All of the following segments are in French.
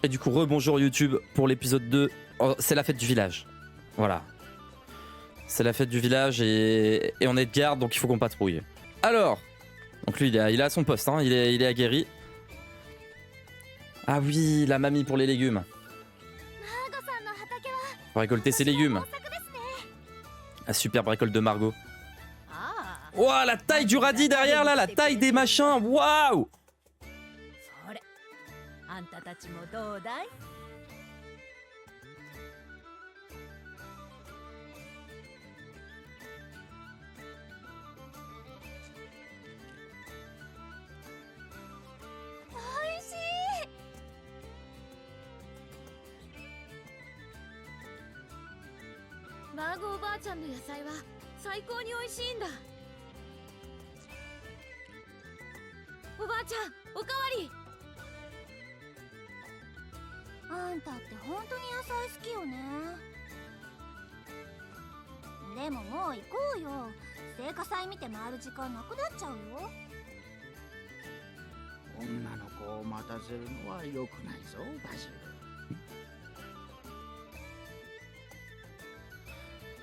Et du coup, rebonjour YouTube pour l'épisode 2. Oh, c'est la fête du village. Voilà. C'est la fête du village et on est de garde, donc il faut qu'on patrouille. Alors, donc lui, il est à son poste, hein, il est aguerri. Ah oui, la mamie pour les légumes. Faut récolter ses légumes. La superbe récolte de Margot. Ouah, la taille du radis derrière là, la taille des machins, waouh! Margot おばあちゃんの野菜は最高に美味しいんだ。おばあちゃん、おかわり。あんたって本当に野菜好きよね。でももう行こうよ。聖火祭見て回る時間なくなっちゃうよ。女の子を待たせるのは良くないぞ、バジル。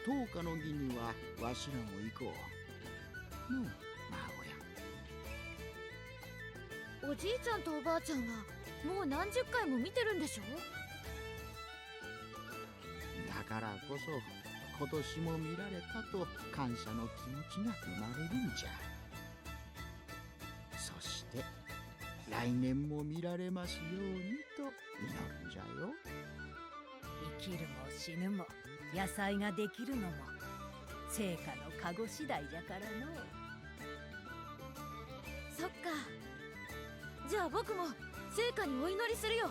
10日の儀にはわしらも行こう。のう、孫や。おじいちゃんとおばあちゃんはもう何十回も見てるんでしょ。だからこそ今年も見られたと感謝の気持ちが生まれるんじゃ。そして来年も見られますようにと祈るんじゃよ。生きるも死ぬも野菜ができるのも聖火のカゴ次第じゃからの。そっか。じゃあ僕も聖火にお祈りするよ。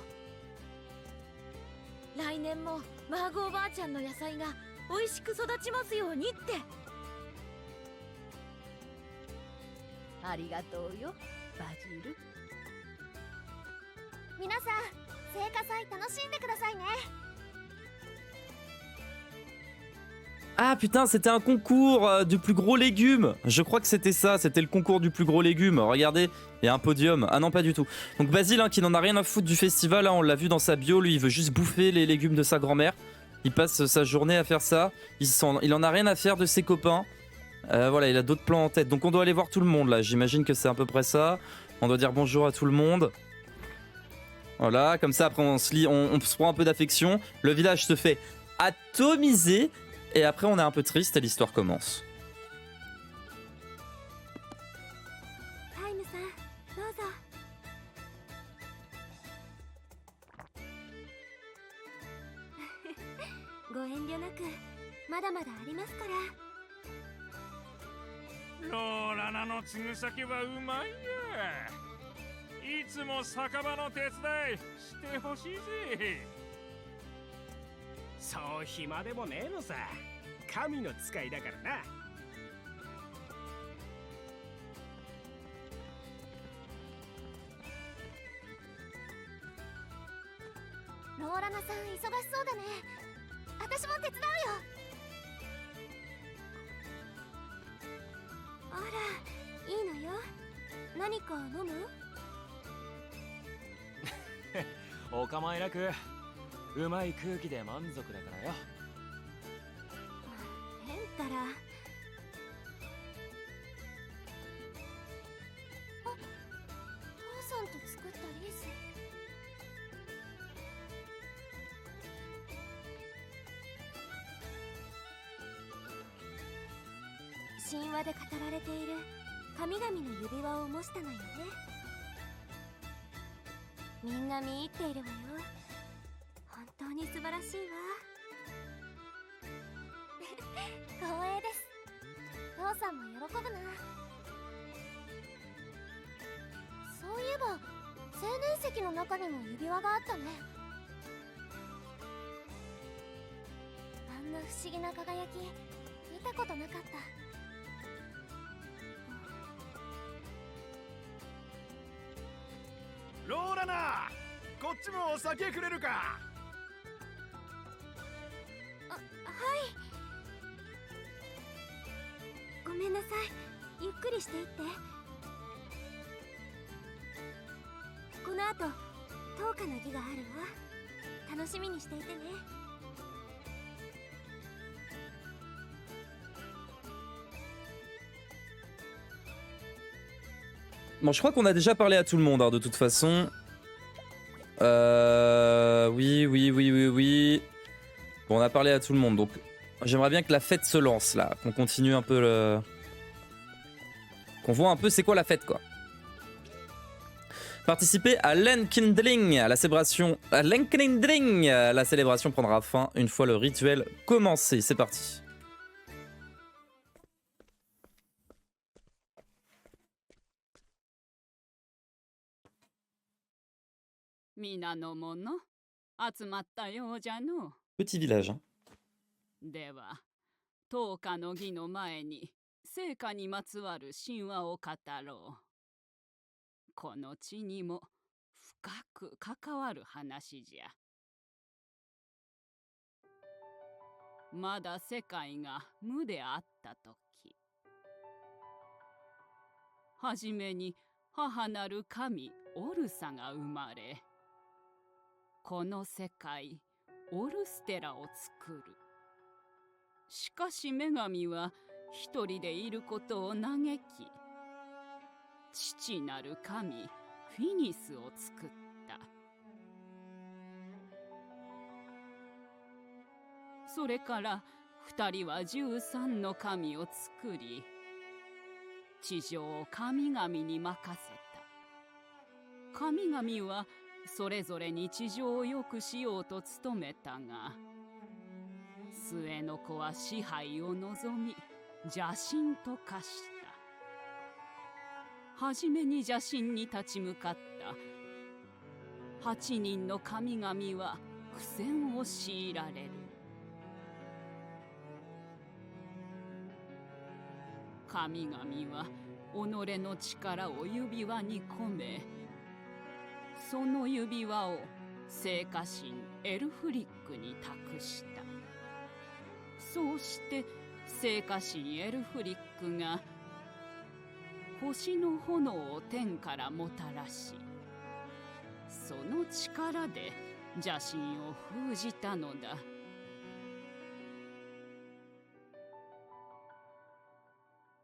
来年もマーゴおばあちゃんの野菜が美味しく育ちますようにって。ありがとうよ、バジル。皆さん、聖火祭楽しんでくださいね。Ah putain, c'était un concours du plus gros légumes. Je crois que c'était ça, c'était le concours du plus gros légumes. Regardez, il y a un podium. Ah non, pas du tout. Donc Basile, hein, qui n'en a rien à foutre du festival, hein, on l'a vu dans sa bio, lui il veut juste bouffer les légumes de sa grand-mère. Il passe sa journée à faire ça. Il en a rien à faire de ses copains. Voilà, il a d'autres plans en tête. Donc on doit aller voir tout le monde là, j'imagine que c'est à peu près ça. On doit dire bonjour à tout le monde. Voilà, comme ça après on se prend un peu d'affection. Le village se fait atomiser. Et après, on est un peu triste et l'histoire commence. タイムさん、どうぞ。ご遠慮なく、まだまだありますから。ローラナの継ぐ酒はうまいや。いつも酒場の手伝いしてほしいぜ。そう暇でもねえのさ。神の使いだからな。ローラナさん忙しそうだね。私も手伝うよ。あら、いいのよ。何か飲む？お構いなく。うまい空気で満足だからよ。ヘンタラ。あ、父さんと作ったリース。神話で語られている神々の指輪を模したのよね。みんな見入っているわよ。本当に素晴らしいわ。光栄です。父さんも喜ぶな。そういえば青年石の中にも指輪があったね。あんな不思議な輝き見たことなかった。ローラナ、こっちもお酒くれるか。はい。ごめんなさい。ゆっくりしていって。この後10日の儀があるわ。楽しみにしていてね。Bon, je crois qu'on a déjà parlé à tout le monde, hein, de toute façon. Oui. Bon, on a parlé à tout le monde, donc j'aimerais bien que la fête se lance, là. Qu'on continue un peu le... Qu'on voit un peu c'est quoi la fête, quoi. Participer à l'Enkindling, la célébration... l'Enkindling, la célébration prendra fin une fois le rituel commencé. C'est parti. Petit village, hein. では、10日の儀の前に聖火にまつわる神話を語ろう。この地にも深く関わる話じゃ。まだ世界が無であったとき、はじめに母なる神オルサが生まれ、この世界オルステラを作る。しかし女神は一人でいることを嘆き、父なる神フィニスを作った。それから二人は13の神を作り、地上を神々に任せた。神々はそれぞれに地上を良くしようと努めたが、末の子は支配を望み邪神と化した。はじめに邪神に立ち向かった8人の神々は苦戦を強いられる。神々は己の力を指輪に込め、その指輪を聖火神エルフリックに託した。そうして聖火神エルフリックが星の炎を天からもたらし、その力で邪神を封じたのだ。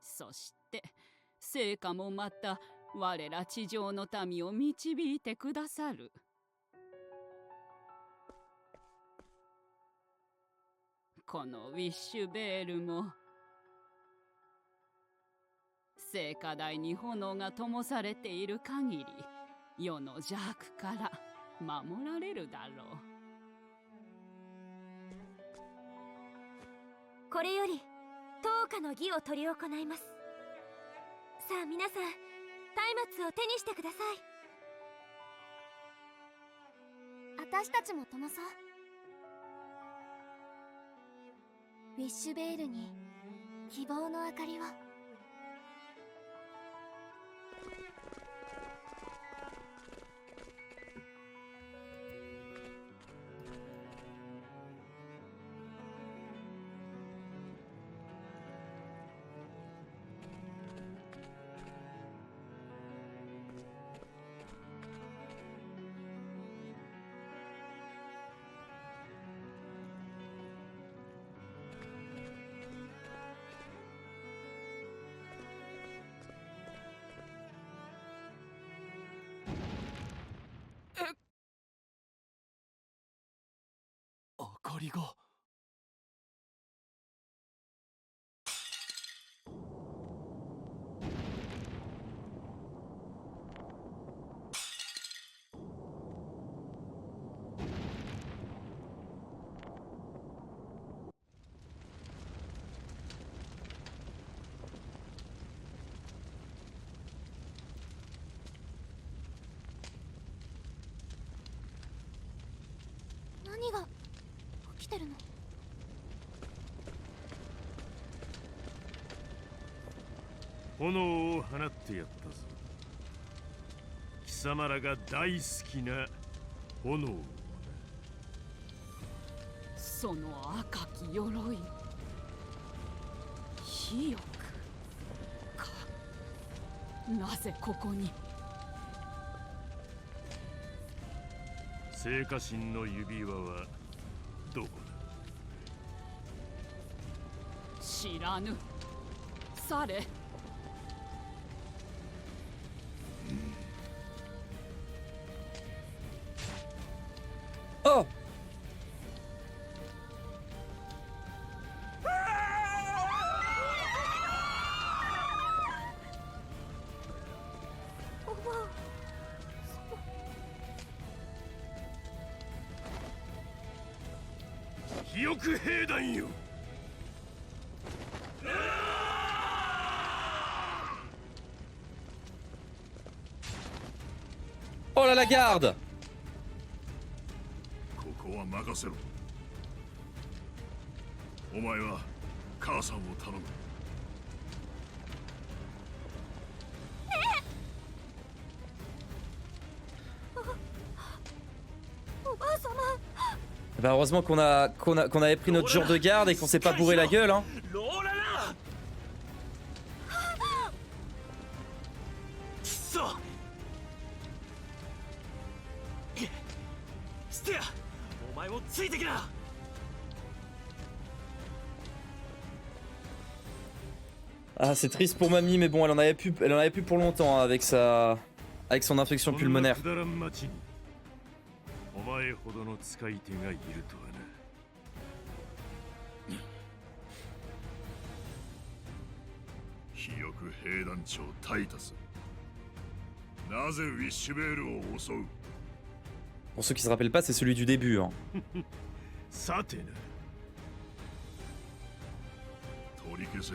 そして聖火もまた我ら地上の民を導いてくださる。このウィッシュベールも聖火台に炎が灯されている限り、世の邪悪から守られるだろこれより10日の儀を執り行います。さあ皆さん、松明を手にしてください。私たちも灯そう。ウィッシュベールに希望の明かりを。明かりが。何が起きてるの？炎を放ってやったぞ。貴様らが大好きな炎を。その赤き鎧、火翼か。なぜここに？聖火神の指輪はどこだ。知らぬ。され。Oh! Oh là la garde! ここは任せろ。お前は母さんを頼む。Bah heureusement qu'on avait pris notre jour de garde et qu'on s'est pas bourré la gueule hein. ローララくそステアお前もついてきな。 Ah c'est triste pour mamie mais bon elle en avait plus pour longtemps hein, avec son infection pulmonaire. お前ほどの使い手がいるとはな。肥翼兵団長タイタス、なぜウィッシュベールを襲う。 Pour ceux qui se rappellent pas c'est celui du début hein. さてな、取り消せ。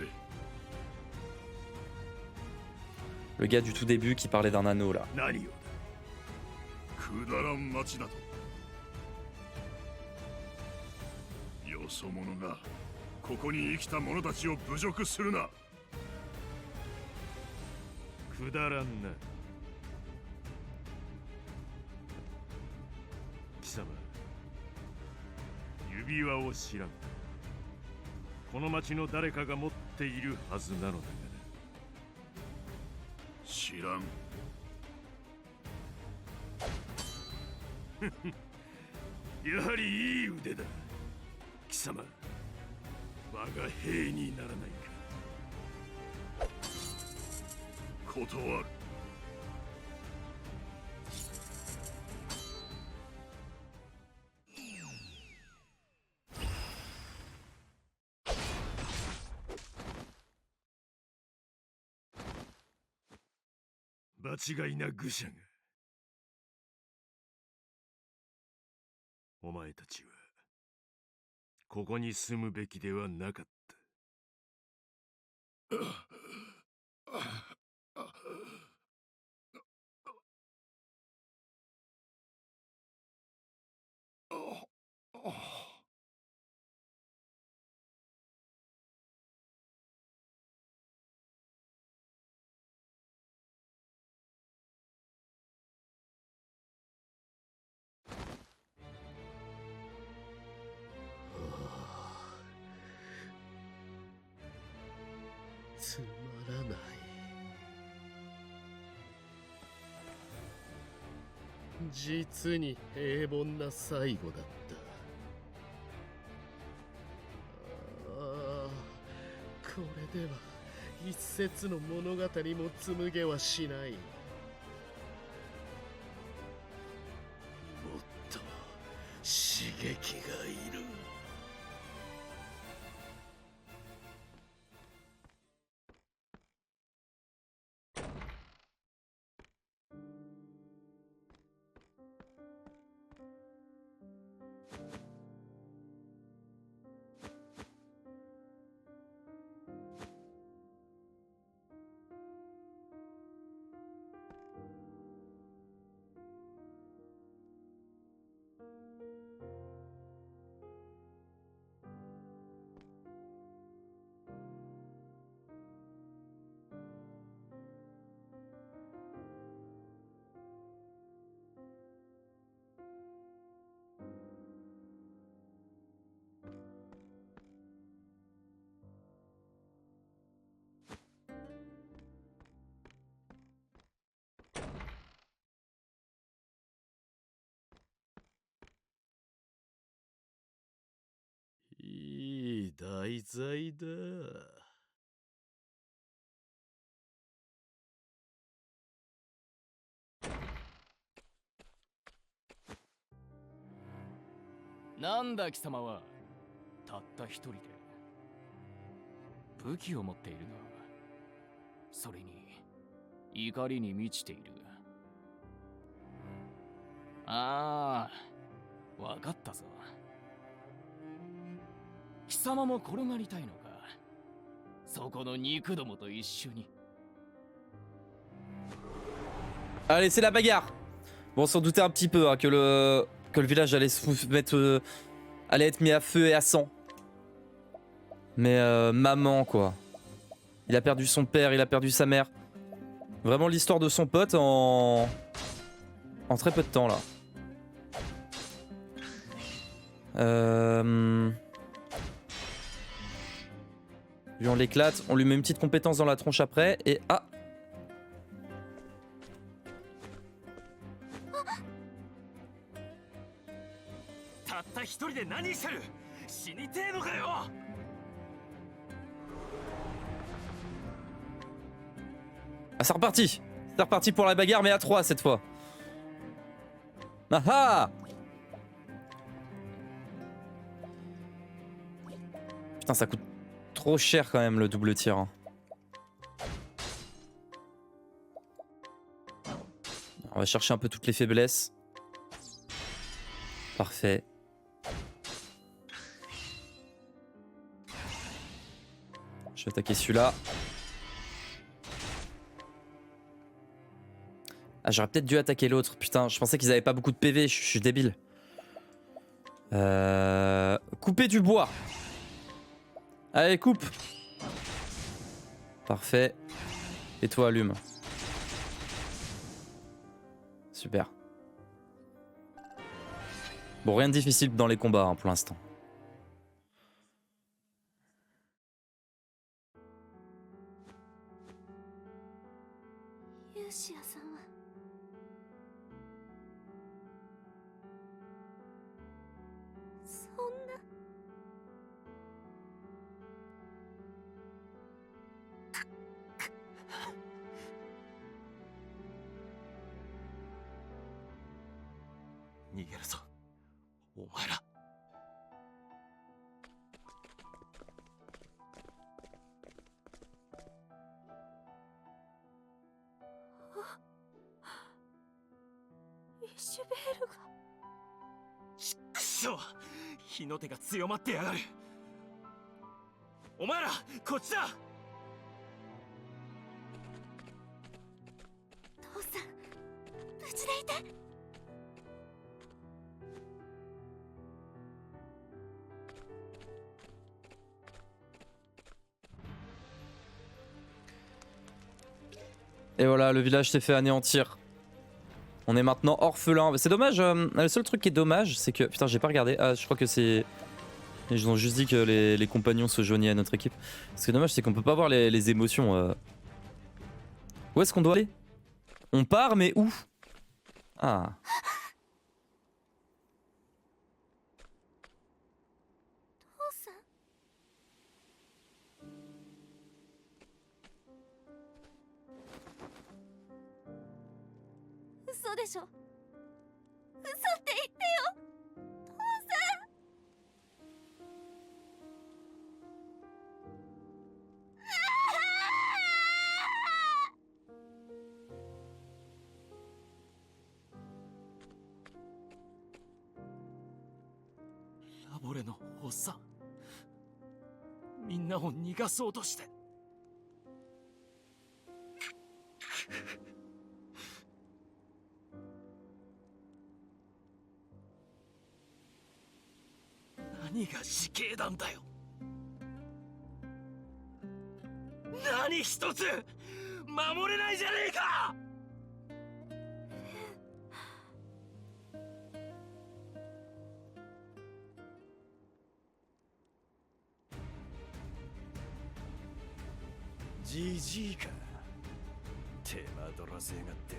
Le gars du tout début qui parlait d'un anneau là. 何をだ。くだらん町だと。よそ者がここに生きた者たちを侮辱するな。くだらんな。貴様、指輪を知らん。この町の誰かが持っているはずなのだがな。知らん。やはりいい腕だ。貴様、我が兵にならないか。断る。間違いな愚者が。お前たちはここに住むべきではなかった。つまらない。実に平凡な最後だった。ああ、これでは一節の物語も紡げはしない。もっと刺激がいる。在在だ。なんだ貴様はたった一人で武器を持っているな。それに怒りに満ちている。ああ、わかったぞ。貴様も転がりたいのか。そこの肉どもと一緒に。 Allez, c'est la bagarre. Bon, on s'en doutait un petit peu hein, que le village allait se mettre, allait être mis à feu et à sang. Mais maman quoi. Il a perdu son père, il a perdu sa mère. Vraiment l'histoire de son pote en très peu de temps là. Lui on l'éclate, on lui met une petite compétence dans la tronche après et ah. Ah c'est reparti. C'est reparti pour la bagarre mais à 3 cette fois. Ah ah. Putain ça coûte trop cher quand même le double tir hein. On va chercher un peu toutes les faiblesses. Parfait. Je vais attaquer celui-là. Ah j'aurais peut-être dû attaquer l'autre. Putain je pensais qu'ils avaient pas beaucoup de PV. Je suis débile. Couper du bois. Allez coupe. Parfait. Et toi allume. Super. Bon rien de difficile dans les combats hein, pour l'instant. 逃げるぞ、お前ら。イシュベールが。ちっくしょう、火の手が強まってやがる。お前らこっちだ。父さん、無事でいて。 Et voilà, le village s'est fait anéantir. On est maintenant orphelin. C'est dommage, le seul truc qui est dommage, c'est que... Putain, j'ai pas regardé. Ah, je crois que c'est... Ils ont juste dit que les compagnons se joignaient à notre équipe. Ce qui est dommage, c'est qu'on peut pas voir les émotions. Où est-ce qu'on doit aller? On part, mais où? Ah. 嘘でしょ。嘘って言ってよ。父さん。ラボレのおっさん、みんなを逃がそうとして。何が死刑なんだよ。何一つ守れないじゃねえか。じじいか、手間取らせやがって。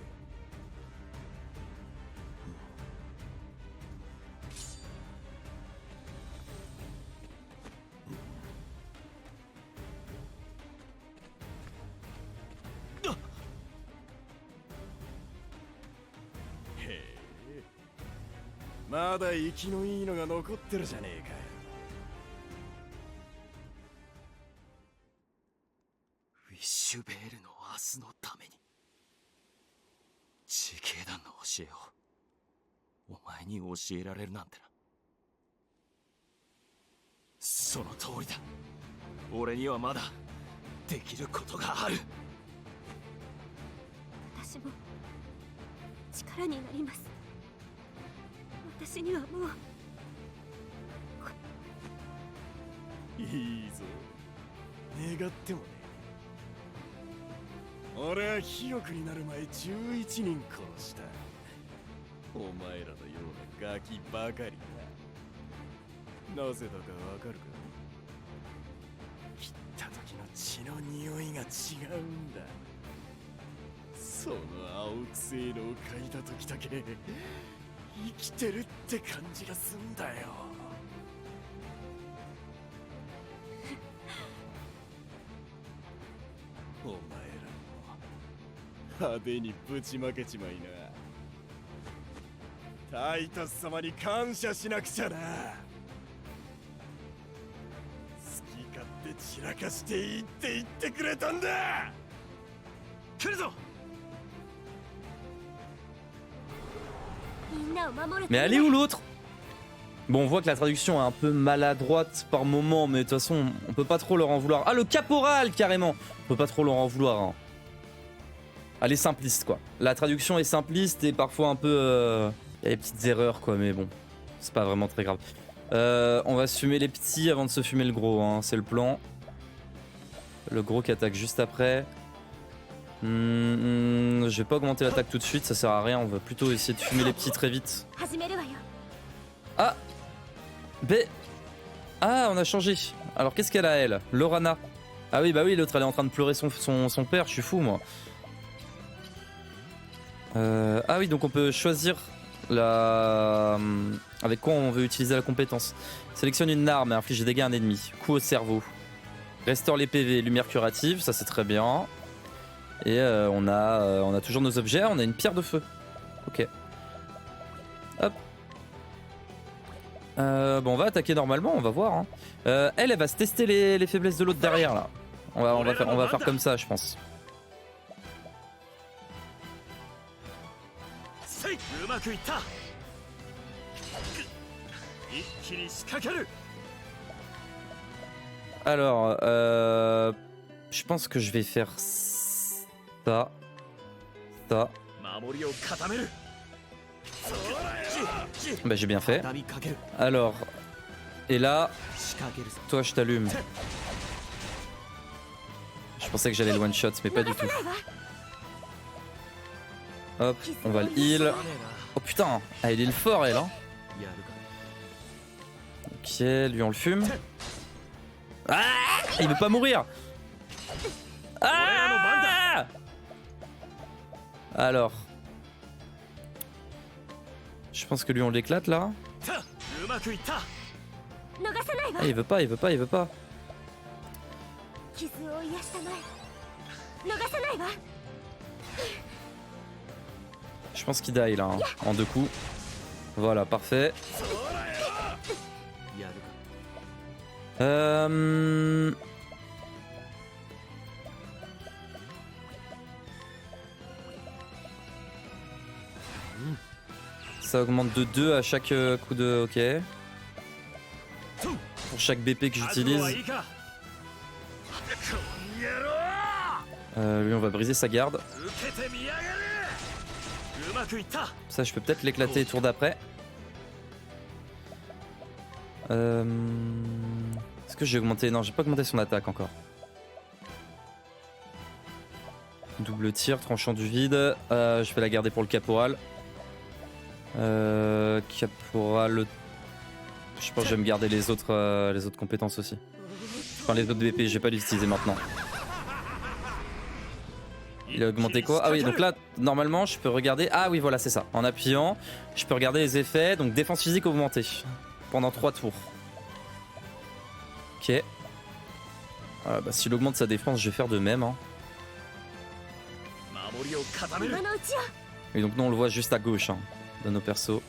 まだ生きのいいのが残ってるじゃねえか。ウィッシュベールの明日のために自警団の教えをお前に教えられるなんてな。その通りだ。俺にはまだできることがある。私も力になります。私にはもういいぞ、願ってもね。俺はヒヨクになる前11人殺した。お前らのようなガキばかりだ。なぜだかわかるか。切った時の血の匂いが違うんだ。その青くせえのを嗅いだ時だけ生きてるって感じがすんだよ。お前らも派手にぶちまけちまいな。タイタス様に感謝しなくちゃな。好き勝手散らかしていいって言ってくれたんだ。来るぞ。 Mais elle est où l'autre? Bon, on voit que la traduction est un peu maladroite par moment, mais de toute façon, on peut pas trop leur en vouloir. Ah, le caporal, carrément! On peut pas trop leur en vouloir. Hein. Elle est simpliste, quoi. La traduction est simpliste et parfois un peu... Il y a des petites erreurs, quoi, mais bon, c'est pas vraiment très grave. On va se fumer les petits avant de se fumer le gros, hein. C'est le plan. Le gros qui attaque juste après. Je vais pas augmenter l'attaque tout de suite, ça sert à rien, on va plutôt essayer de fumer les petits très vite. Ah Ah, on a changé. Alors qu'est-ce qu'elle a elle? Lorana. Ah oui, bah oui, l'autre elle est en train de pleurer son père, je suis fou moi. Ah oui, donc on peut choisir la... avec quoi on veut utiliser la compétence. Sélectionne une arme et inflige des dégâts à un ennemi. Coup au cerveau. Restaure les PV, lumière curative, ça c'est très bien. Et on a toujours nos objets, on a une pierre de feu. Ok. Hop. Bon, on va attaquer normalement, on va voir. Hein. Elle va se tester les faiblesses de l'autre derrière là. On va faire comme ça, je pense. Alors, je pense que je vais faire ça. Ça. Bah j'ai bien fait. Alors, et là, toi je t'allume. Je pensais que j'allais le one shot, mais pas du tout. Hop, on va le heal. Oh putain, ah, il est le fort elle hein. Ok, lui on le fume. Ah, il veut pas mourir. Ah, alors, je pense que lui on l'éclate là. Ah, il veut pas. Je pense qu'il die là, hein, en 2 coups. Voilà, parfait. Ça augmente de 2 à chaque coup de... Ok. Pour chaque BP que j'utilise. Lui on va briser sa garde. Ça je peux peut-être l'éclater tour d'après. Est-ce que j'ai augmenté? Non, j'ai pas augmenté son attaque encore. Double tir, tranchant du vide. Je vais la garder pour le caporal. Caporal. Je pense que je vais me garder les autres compétences aussi. Enfin les autres BP, je vais pas les utiliser maintenant. Il a augmenté quoi? Ah oui, donc là, normalement, je peux regarder... Ah oui, voilà, c'est ça. En appuyant, je peux regarder les effets. Donc défense physique augmentée. Pendant 3 tours. Ok. Bah, s'il augmente sa défense, je vais faire de même. Hein. Et donc nous, on le voit juste à gauche hein, de nos persos.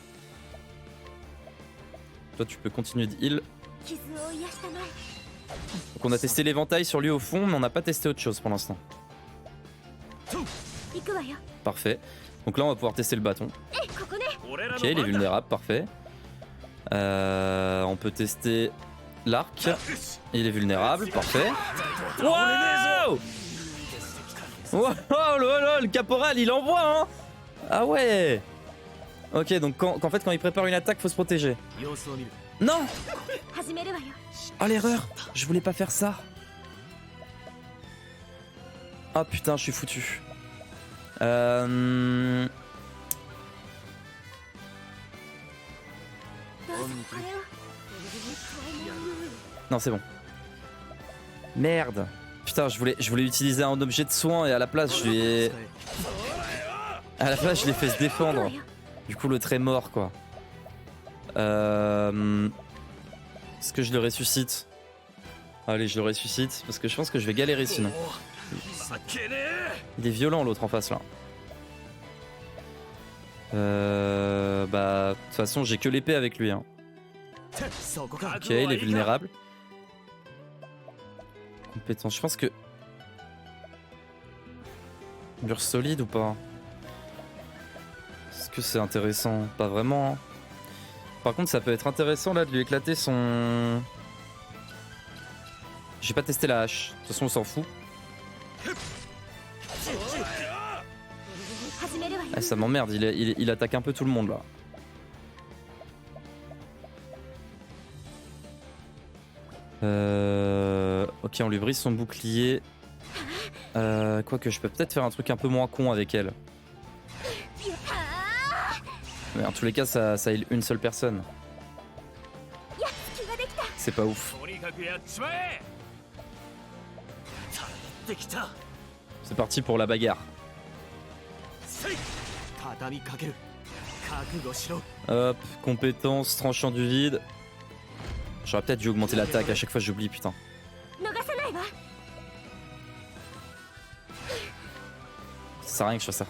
toi tu peux continuer de heal. 傷を癒したまえ。 Donc on a testé l'éventail sur lui au fond, mais on n'a pas testé autre chose pour l'instant. 行くわよ。 Parfait. Donc là on va pouvoir tester le bâton. え、ここね。 Ok, il est vulnérable, parfait. On peut tester l'arc. Il est vulnérable, parfait. Wow! Wow, le caporal il envoie hein. Ah ouais. Ok, donc en fait quand il prépare une attaque faut se protéger. 様子を見る。 Non! 始めるわよ。 Ah l'erreur! Je voulais pas faire ça. Ah putain, je suis foutu. Euh... どうぞこれを。 Non, c'est bon. Merde. Putain, je voulais utiliser un objet de soin et à la place, je lui ai... À la place, je l'ai fait se défendre. Du coup, l'autre est mort, quoi. Est-ce que je le ressuscite? Allez, je le ressuscite, parce que je pense que je vais galérer sinon. Il est violent, l'autre en face, là. Bah, de toute façon, j'ai que l'épée avec lui, hein. Ok, il est vulnérable. Compétence, je pense que... Mur solide ou pas? Est-ce que c'est intéressant? Pas vraiment. Hein. Par contre, ça peut être intéressant là de lui éclater son... J'ai pas testé la hache. De toute façon, on s'en fout. Ah, ça m'emmerde, il attaque un peu tout le monde là. Ok, on lui brise son bouclier. Quoique, je peux peut-être faire un truc un peu moins con avec elle. Mais en tous les cas, ça heal une seule personne. C'est pas ouf. C'est parti pour la bagarre. Hop, compétence, tranchant du vide. J'aurais peut-être dû augmenter l'attaque, à chaque fois j'oublie, putain. Ça sert à rien que je fasse ça.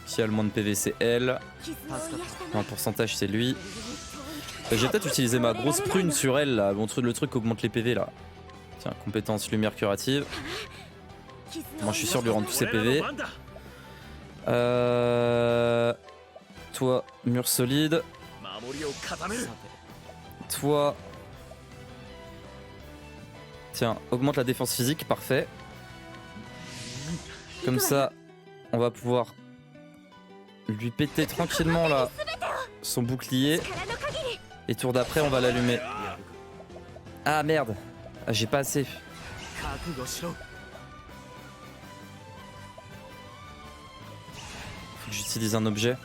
Qui a le moins de PV, c'est elle. En pourcentage, c'est lui. J'ai peut-être utilisé ma grosse prune sur elle, là. Le truc qui augmente les PV, là. Tiens, compétence lumière curative. Moi, je suis sûr de lui rendre tous ses PV. Toi, mur solide. Toi... Tiens, augmente la défense physique, parfait. Comme ça, on va pouvoir lui péter tranquillement là son bouclier. Et tour d'après, on va l'allumer. Ah merde, ah, j'ai pas assez. Faut que j'utilise un objet.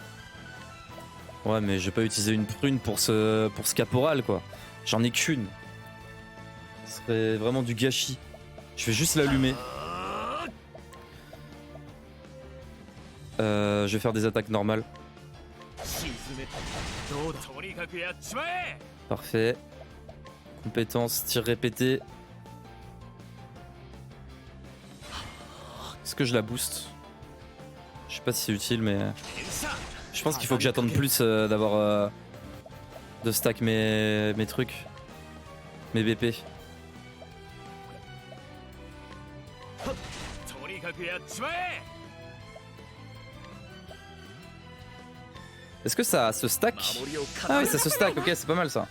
Ouais, mais je vais pas utiliser une prune pour ce caporal quoi. J'en ai qu'une. Ce serait vraiment du gâchis. Je vais juste l'allumer. Je vais faire des attaques normales. Parfait. Compétence, tir répété. Est-ce que je la booste? Je sais pas si c'est utile, mais... Je pense qu'il faut que j'attende plus d'avoir... de stack mes trucs. Mes BP. Est-ce que ça se stack? Ah oui, ça se stack, ok, c'est pas mal ça.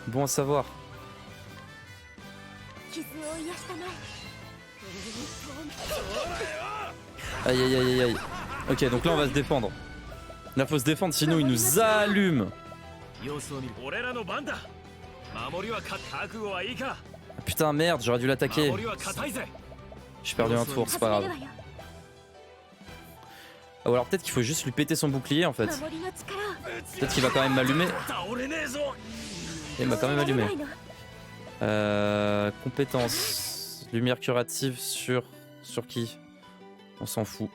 Bon à savoir. Aïe aïe aïe aïe. Ok, donc là on va se défendre. Là faut se défendre, sinon il nous allume. Ah, putain, merde, j'aurais dû l'attaquer. J'ai perdu un tour, c'est pas grave. Ou alors peut-être qu'il faut juste lui péter son bouclier en fait. Peut-être qu'il va quand même m'allumer. Il m'a quand même allumé. Compétence. Lumière curative sur qui? On s'en fout.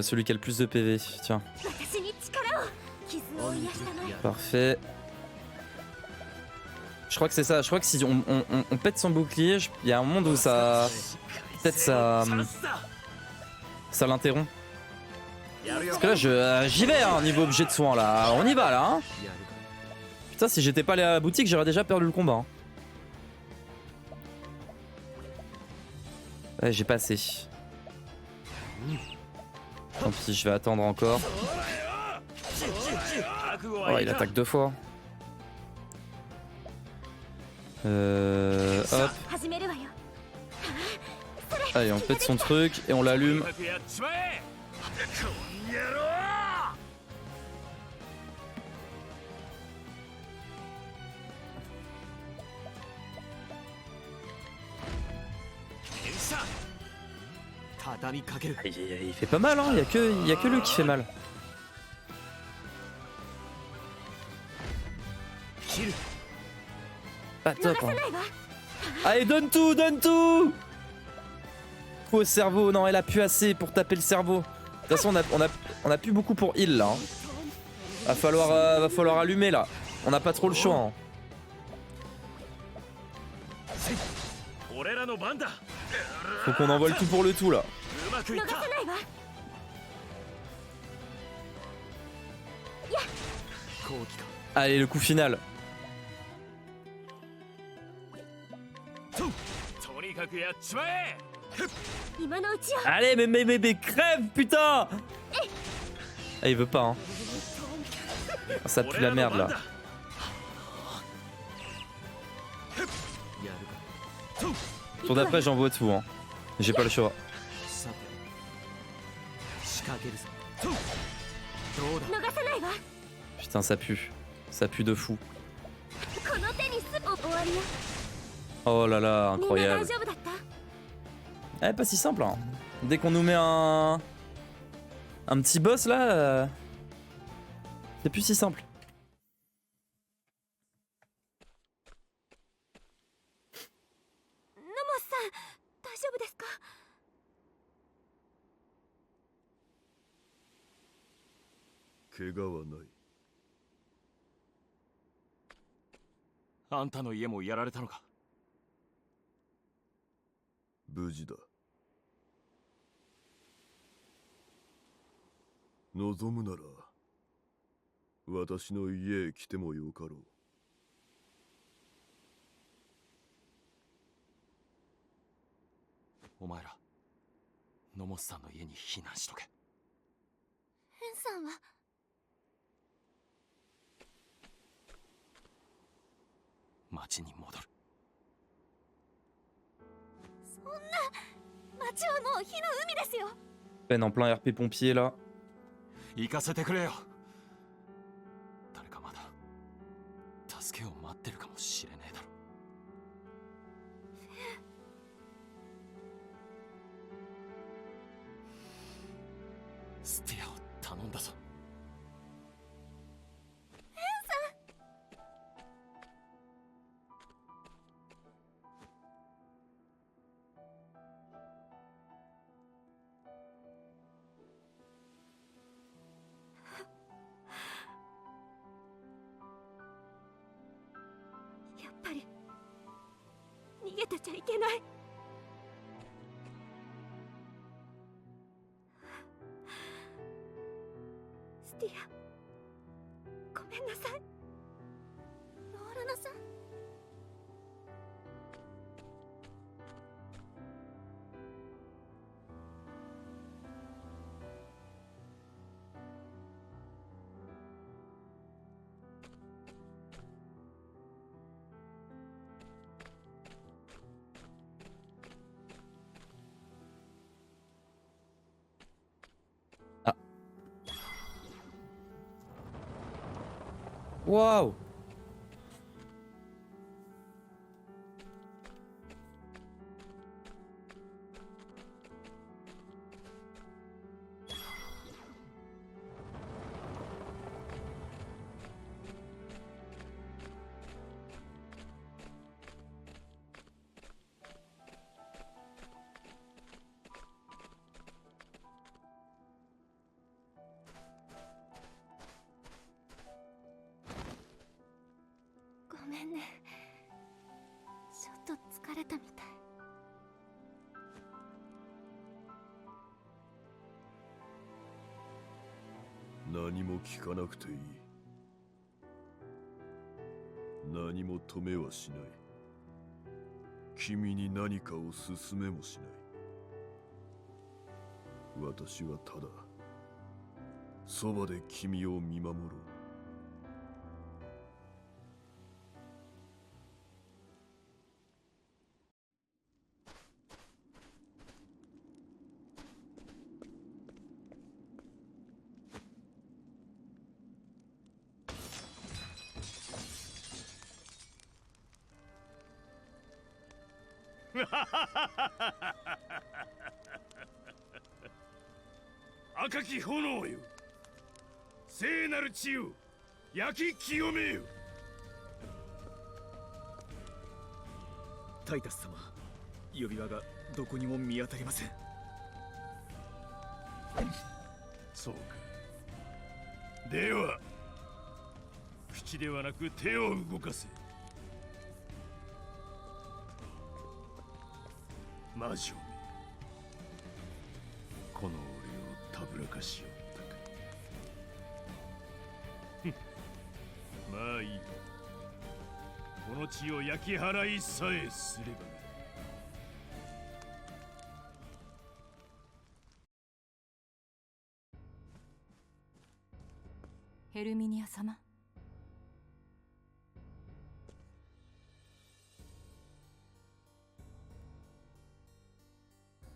Celui qui a le plus de PV, tiens. Parfait. Je crois que c'est ça, je crois que si on pète son bouclier, il y a un monde où ça... Peut-être ça... Ça l'interrompt. Parce que là, j'y vais, hein, niveau objet de soin, là. On y va, là. Hein. Putain, si j'étais pas allé à la boutique, j'aurais déjà perdu le combat. Hein. Ouais, j'ai pas assez. Tant pis, je vais attendre encore. Oh, il attaque 2 fois. Hop. Allez, on pète son truc et on l'allume. Il fait pas mal, hein. Il y a que lui qui fait mal. Pas top, hein. Allez, donne tout, donne tout. Coup au cerveau, non, elle a plus assez pour taper le cerveau. De toute façon, on a plus beaucoup pour heal là. Hein. Va falloir allumer là. On n'a pas trop le choix. Hein. Faut qu'on envoie le tout pour le tout là. Allez, le coup final. Allez, mais crève, putain. Ah, il veut pas, hein. Ah, ça pue la merde là. Tour d'après, j'envoie tout, hein. J'ai pas le choix. Putain, ça pue. Ça pue de fou. Oh là là, incroyable. Eh, pas si simple, hein. Dès qu'on nous met un petit boss là, c'est plus si simple. Peine en plein RP pompier là. Waouh. 何も聞かなくていい。何も止めはしない。君に何かを勧めもしない。私はただそばで君を見守ろう。赤き炎よ、聖なる地を焼き清めよ。タイタス様、指輪がどこにも見当たりません。そうか。では口ではなく手を動かせ。魔女め、この俺をたぶらかしよったか。まあいい。この地を焼き払いさえすればな。ヘルミニア様、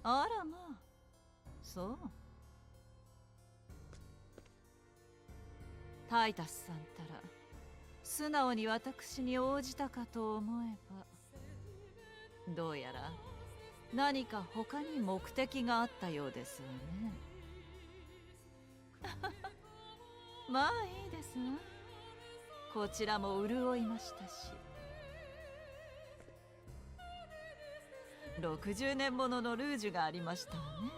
あらまあ、そう。タイタスさんたら素直に私に応じたかと思えば、どうやら何か他に目的があったようですわね。まあいいですわ。こちらも潤いましたし。60年もののルージュがありましたわね。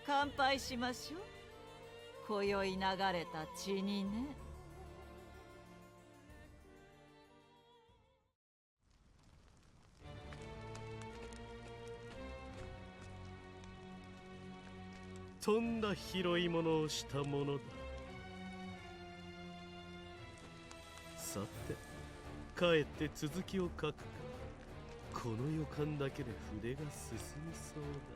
乾杯しましょう。今宵流れた血にね。とんだ拾い物をしたものだ。さて、帰って続きを書くか。この予感だけで筆が進みそうだ。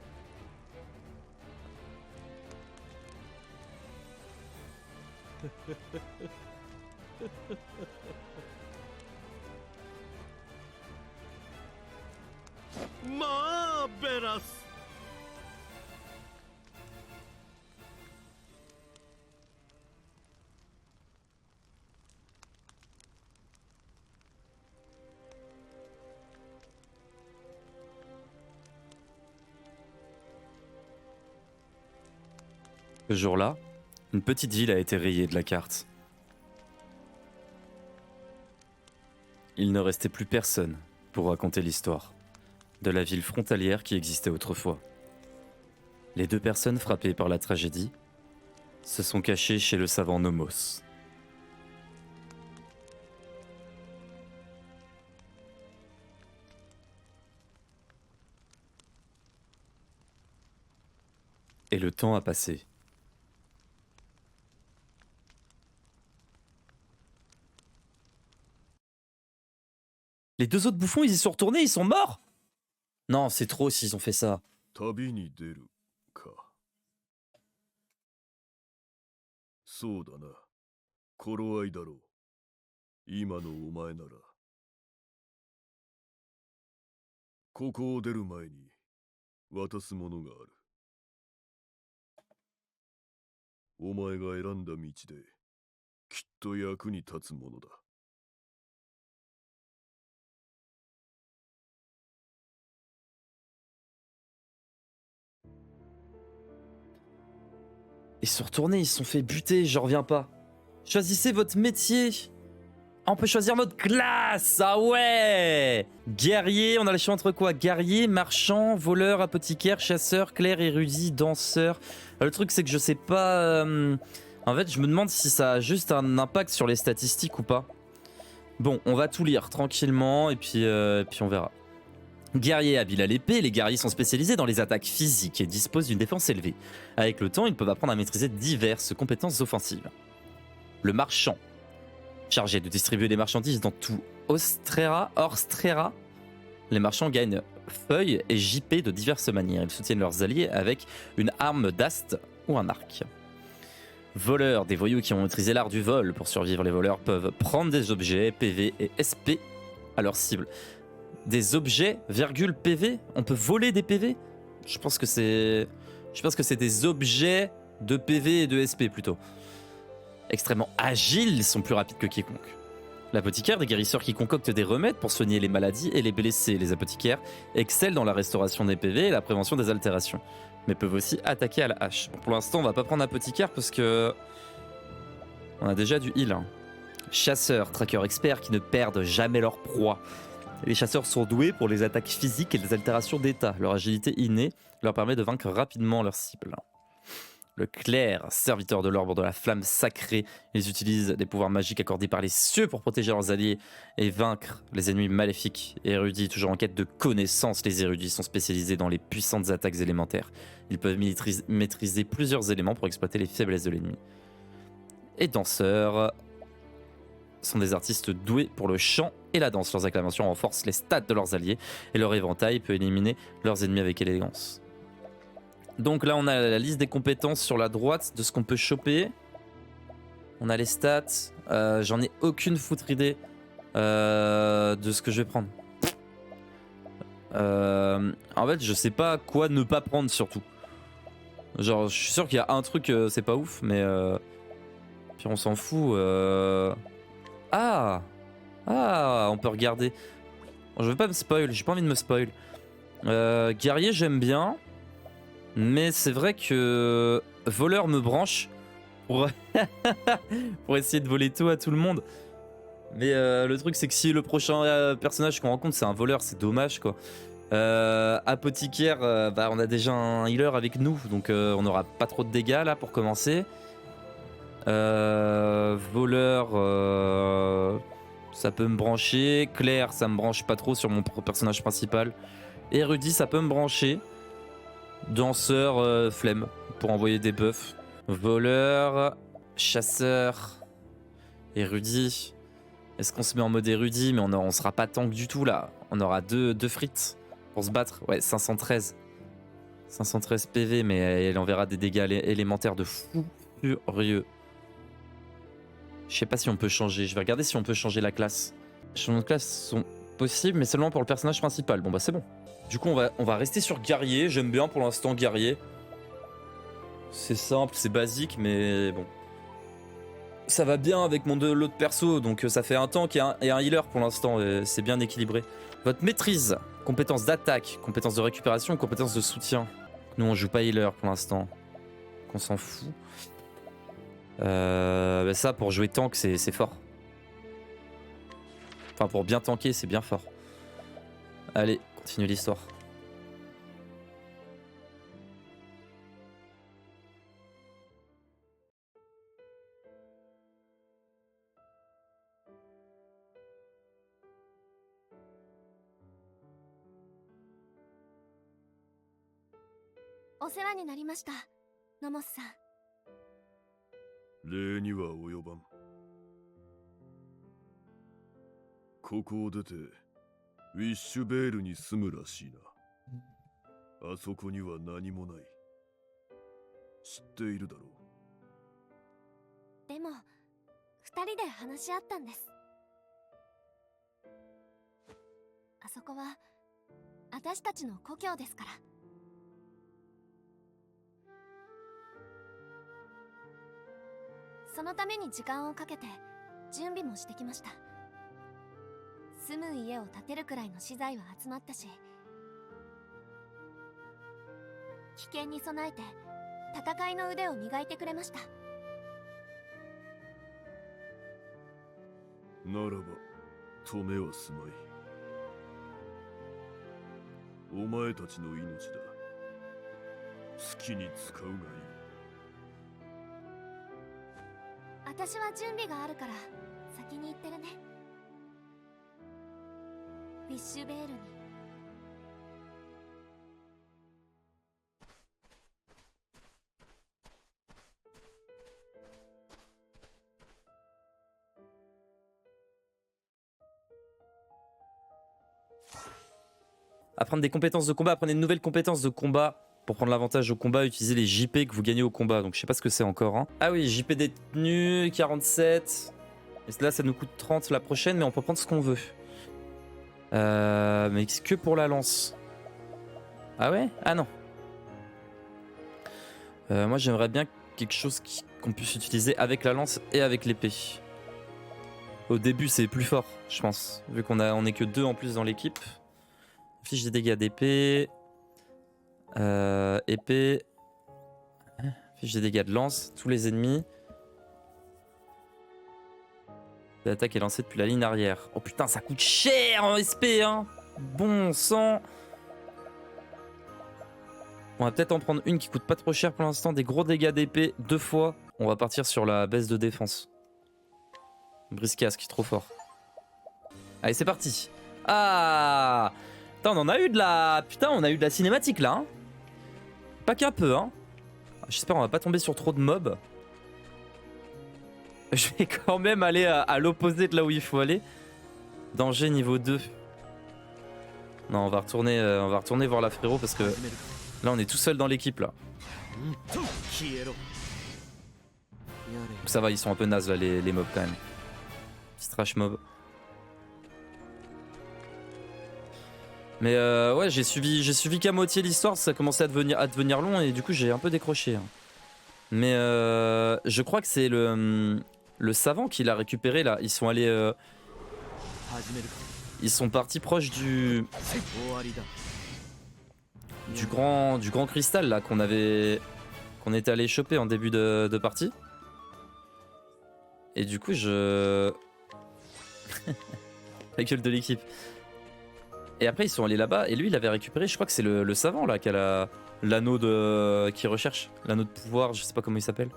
マーベラス。Ce jour-là, une petite ville a été rayée de la carte. Il ne restait plus personne pour raconter l'histoire de la ville frontalière qui existait autrefois. Les deux personnes frappées par la tragédie se sont cachées chez le savant Nomos. Et le temps a passé. Les deux autres bouffons, ils y sont retournés, ils sont morts? Non, c'est trop s'ils ont fait ça. 旅に出るか。そうだな。頃合いだろう。今のお前なら。ここを出る前に渡すものがある。お前が選んだ道できっと役に立つものだ。Ils sont retournés, ils se sont fait buter, j'en reviens pas. Choisissez votre métier. Ah, on peut choisir notre classe. Ah ouais. Guerrier, on a le choix entre quoi? Guerrier, marchand, voleur, apothicaire, chasseur, clerc, érudit, danseur. Le truc c'est que je sais pas... En fait, je me demande si ça a juste un impact sur les statistiques ou pas. Bon, on va tout lire tranquillement et puis on verra. Guerriers habiles à l'épée, les guerriers sont spécialisés dans les attaques physiques et disposent d'une défense élevée. Avec le temps, ils peuvent apprendre à maîtriser diverses compétences offensives. Le marchand, chargé de distribuer les marchandises dans tout Orstrera, les marchands gagnent feuilles et JP de diverses manières. Ils soutiennent leurs alliés avec une arme d'ast ou un arc. Voleurs, des voyous qui ont maîtrisé l'art du vol. Pour survivre, les voleurs peuvent prendre des objets, PV et SP à leur cible. Des objets, virgule, PV? On peut voler des PV? Je pense que c'est des objets de PV et de SP plutôt. Extrêmement agiles, ils sont plus rapides que quiconque. L'apothicaire, des guérisseurs qui concoctent des remèdes pour soigner les maladies et les blessés. Les apothicaires excellent dans la restauration des PV et la prévention des altérations, mais peuvent aussi attaquer à la hache. Bon, pour l'instant, on va pas prendre apothicaire parce que on a déjà du heal. Chasseurs, traqueurs experts qui ne perdent jamais leur proie. Les chasseurs sont doués pour les attaques physiques et les altérations d'état. Leur agilité innée leur permet de vaincre rapidement leurs cibles. Le clerc, serviteur de l'ordre de la flamme sacrée, ils utilisent des pouvoirs magiques accordés par les cieux pour protéger leurs alliés et vaincre les ennemis maléfiques. Érudits, toujours en quête de connaissances, les érudits sont spécialisés dans les puissantes attaques élémentaires. Ils peuvent maîtriser plusieurs éléments pour exploiter les faiblesses de l'ennemi. Et danseurs sont des artistes doués pour le chant et la danse. Leurs acclamations renforcent les stats de leurs alliés et leur éventail peut éliminer leurs ennemis avec élégance. Donc là, on a la liste des compétences sur la droite de ce qu'on peut choper. On a les stats. J'en ai aucune foutre idée de ce que je vais prendre. En fait, je sais pas quoi ne pas prendre surtout. Genre, je suis sûr qu'il y a un truc, c'est pas ouf, mais puis on s'en fout. Ah, on peut regarder. Bon, je veux pas me spoil, j'ai pas envie de me spoil. Guerrier, j'aime bien. Mais c'est vrai que voleur me branche pour, pour essayer de voler tout à tout le monde. Mais le truc c'est que si le prochain personnage qu'on rencontre c'est un voleur, c'est dommage quoi. Apothicaire, bah, on a déjà un healer avec nous, donc on n'aura pas trop de dégâts là pour commencer. Voleur, ça peut me brancher. Claire, ça me branche pas trop sur mon personnage principal. Érudit, ça peut me brancher. Danseur, flemme pour envoyer des buffs. Voleur, chasseur, érudit. Est-ce qu'on se met en mode érudit? Mais on sera pas tank du tout là. On aura deux frites pour se battre. Ouais, 513. 513 PV, mais elle enverra des dégâts élémentaires de fou furieux. Je sais pas si on peut changer. Je vais regarder si on peut changer la classe. Les changements de classe sont possibles, mais seulement pour le personnage principal. Bon bah c'est bon. Du coup, on va rester sur guerrier. J'aime bien pour l'instant guerrier. C'est simple, c'est basique, mais bon. Ça va bien avec l'autre perso, donc ça fait un tank et un healer pour l'instant. C'est bien équilibré. Votre maîtrise, compétence d'attaque, compétence de récupération, compétence de soutien. Nous, on joue pas healer pour l'instant. On s'en fout. Bah ça, pour jouer tank, c'est fort. Enfin, pour bien tanker, c'est bien fort. Allez. Continue l'histoire.お世話になりました、ノモスさん。礼には及ばん。ここを出てウィッシュベールに住むらしいな。あそこには何もない。知っているだろう。でも二人で話し合ったんです。あそこは私たちの故郷ですから。そのために時間をかけて準備もしてきました。住む家を建てるくらいの資材は集まったし、危険に備えて戦いの腕を磨いてくれました。ならば止めはすまい。お前たちの命だ。好きに使うがいい。私は準備があるから先に行ってるね。ウィッシュベールに Apprendre des compétences de combat, apprenez de nouvelles compétences de combat pour prendre l'avantage au combat, utilisez les JP que vous gagnez au combat. Donc je sais pas ce que c'est encore. Hein. Ah oui, JP détenu, 47. Et là, ça nous coûte 30 la prochaine, mais on peut prendre ce qu'on veut. Mais que pour la lance. Ah ouais? Ah non. Moi, j'aimerais bien quelque chose qu'on puisse utiliser avec la lance et avec l'épée. Au début, c'est plus fort, je pense. Vu qu'on est que 2 en plus dans l'équipe. Fiche des dégâts d'épée. Épée. Fiche des dégâts de lance. Tous les ennemis. L'attaque est lancée depuis la ligne arrière. Oh putain, ça coûte cher en SP, hein. Bon sang. On va peut-être en prendre une qui coûte pas trop cher pour l'instant. Des gros dégâts d'épée 2 fois. On va partir sur la baisse de défense. Brise-casque, trop fort. Allez, c'est parti. Ah, putain, on en a eu de la... Putain, on a eu de la cinématique, là. Hein. Pas qu'un peu, hein. J'espère qu'on va pas tomber sur trop de mobs. Je vais quand même aller à l'opposé de là où il faut aller. Danger niveau 2. Non, on va retourner voir la frérot parce que là, on est tout seul dans l'équipe, là. Donc ça va, ils sont un peu nazes, là, les mobs, quand même. Petit trash mob. Mais ouais, j'ai suivi qu'à moitié l'histoire, ça commençait à devenir long et du coup j'ai un peu décroché. Hein. Mais je crois que c'est le savant qui l'a récupéré là. Ils sont allés, ils sont partis proches du grand cristal là qu'on était allé choper en début de partie. Et du coup la gueule de l'équipe. Et après ils sont allés là-bas et lui il avait récupéré, je crois que c'est le savant là qui a l'anneau qui recherche, l'anneau de pouvoir, je sais pas comment il s'appelle.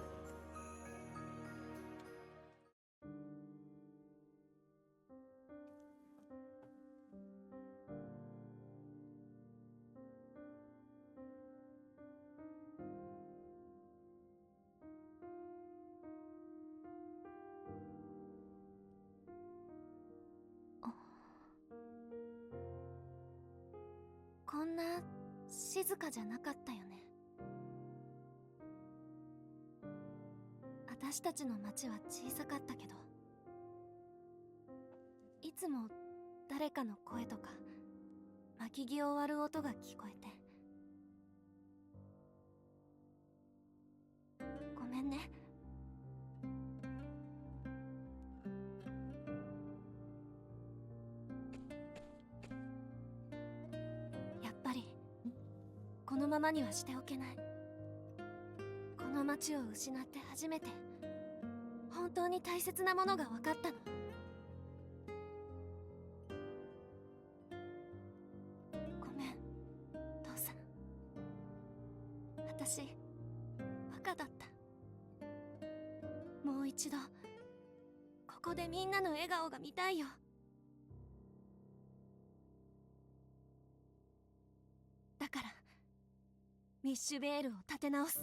こんな静かじゃなかったよね。私たちの町は小さかったけど、いつも誰かの声とか巻き木を割る音が聞こえて、ごめんね。このままにはしておけない。この町を失って初めて本当に大切なものが分かったの。ごめん、父さん。私、バカだった。もう一度、ここでみんなの笑顔が見たいよ。だからミッシュベールを立て直す。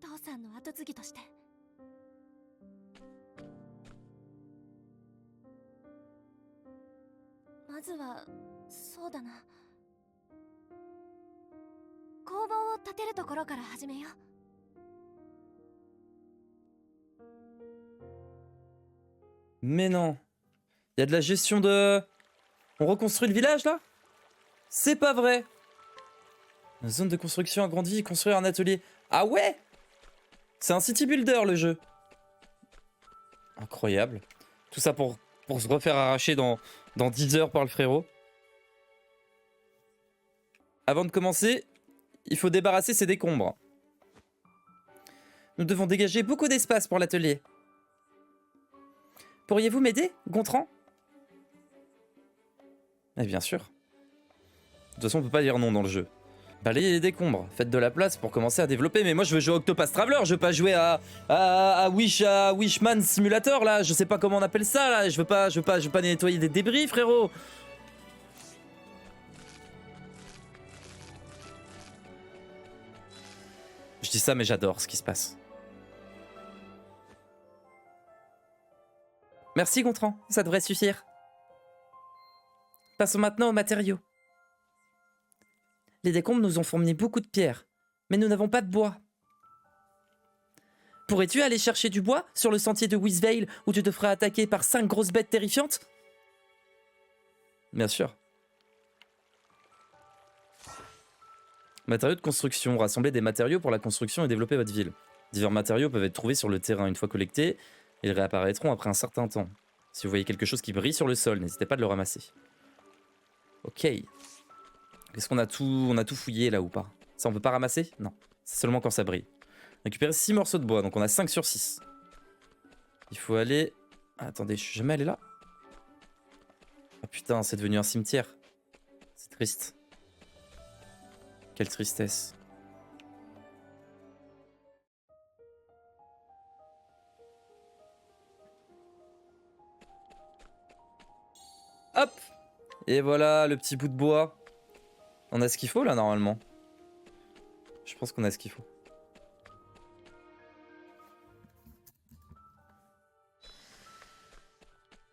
父さんの後継ぎとして。まずはそうだな、工房を建てるところから始めよう。Mais non, il y a de la gestion de... On reconstruit le village là? C'est pas vrai. Zone de construction agrandie, construire un atelier. Ah ouais? C'est un city builder le jeu. Incroyable. Tout ça pour se refaire arracher dans 10 heures par le frérot. Avant de commencer, il faut débarrasser ces décombres. Nous devons dégager beaucoup d'espace pour l'atelier. Pourriez-vous m'aider, Gontran? Eh bien sûr. De toute façon, on peut pas dire non dans le jeu. Balayez les décombres, faites de la place pour commencer à développer. Mais moi, je veux jouer à Octopath Traveler, je veux pas jouer à Wishman Simulator, là. Je sais pas comment on appelle ça, là. Je veux pas nettoyer des débris, frérot. Je dis ça, mais j'adore ce qui se passe. Merci, Gontran, ça devrait suffire. Passons maintenant aux matériaux. Les décombres nous ont fourni beaucoup de pierres, mais nous n'avons pas de bois. Pourrais-tu aller chercher du bois sur le sentier de Wisvale où tu te feras attaquer par 5 grosses bêtes terrifiantes? Bien sûr. Matériaux de construction. Rassemblez des matériaux pour la construction et développer votre ville. Divers matériaux peuvent être trouvés sur le terrain. Une fois collectés, ils réapparaîtront après un certain temps. Si vous voyez quelque chose qui brille sur le sol, n'hésitez pas de le ramasser. Ok. Est-ce qu'on a tout fouillé là ou pas? Ça on peut pas ramasser? Non. C'est seulement quand ça brille. Récupérer 6 morceaux de bois, donc on a 5 sur 6. Il faut aller... Ah, attendez, je suis jamais allé là? Ah putain, c'est devenu un cimetière. C'est triste. Quelle tristesse. Hop! Et voilà le petit bout de bois. On a ce qu'il faut là normalement. Je pense qu'on a ce qu'il faut.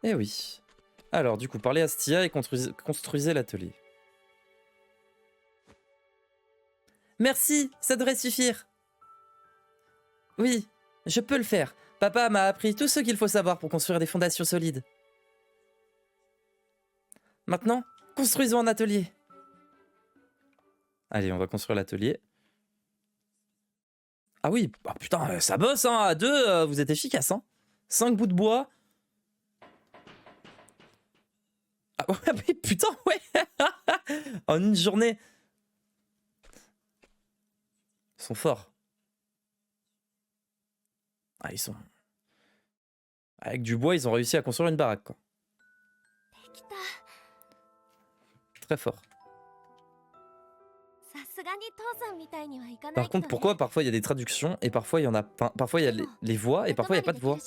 Eh oui. Alors du coup, parlez à Stia et construisez l'atelier. Merci, ça devrait suffire. Oui, je peux le faire. Papa m'a appris tout ce qu'il faut savoir pour construire des fondations solides. Maintenant, construisons un atelier. Allez, on va construire l'atelier. Ah oui, bah putain, ça bosse, hein. À 2, vous êtes efficace, hein. 5 bouts de bois. Ah oui, putain, ouais. En une journée. Ils sont forts. Ah, ils sont... Avec du bois, ils ont réussi à construire une baraque, quoi. Très fort. Par contre, pourquoi parfois il y a des traductions et parfois il y en a... Enfin, parfois il y a les voix et parfois il n'y a pas de voix? Vous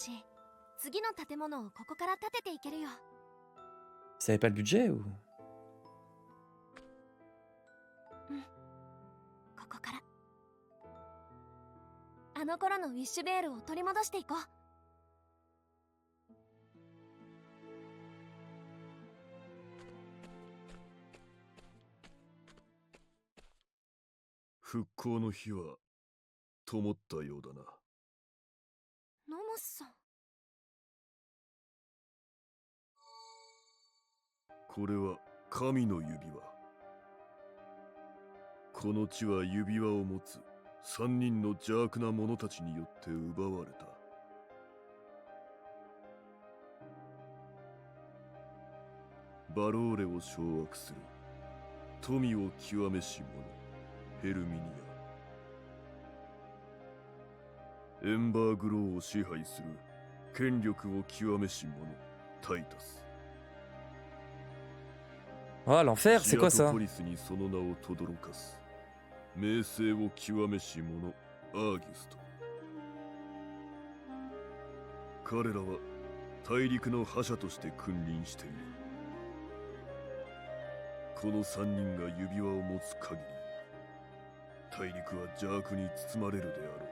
savez pas le budget ou...復興の火は灯ったようだな。ノモスさん。これは神の指輪。この地は指輪を持つ3人の邪悪な者たちによって奪われた。バローレを掌握する富を極めし者ヘルミニア。エンバーグローを支配する権力を極めし者タイタス。Oh, l'enfer, c'est quoi ça? ポリスにその名を轟かす名声を極めし者アーギスト。彼らは大陸の覇者として君臨している。この3人が指輪を持つ限り大陸は邪悪に包まれるであろう。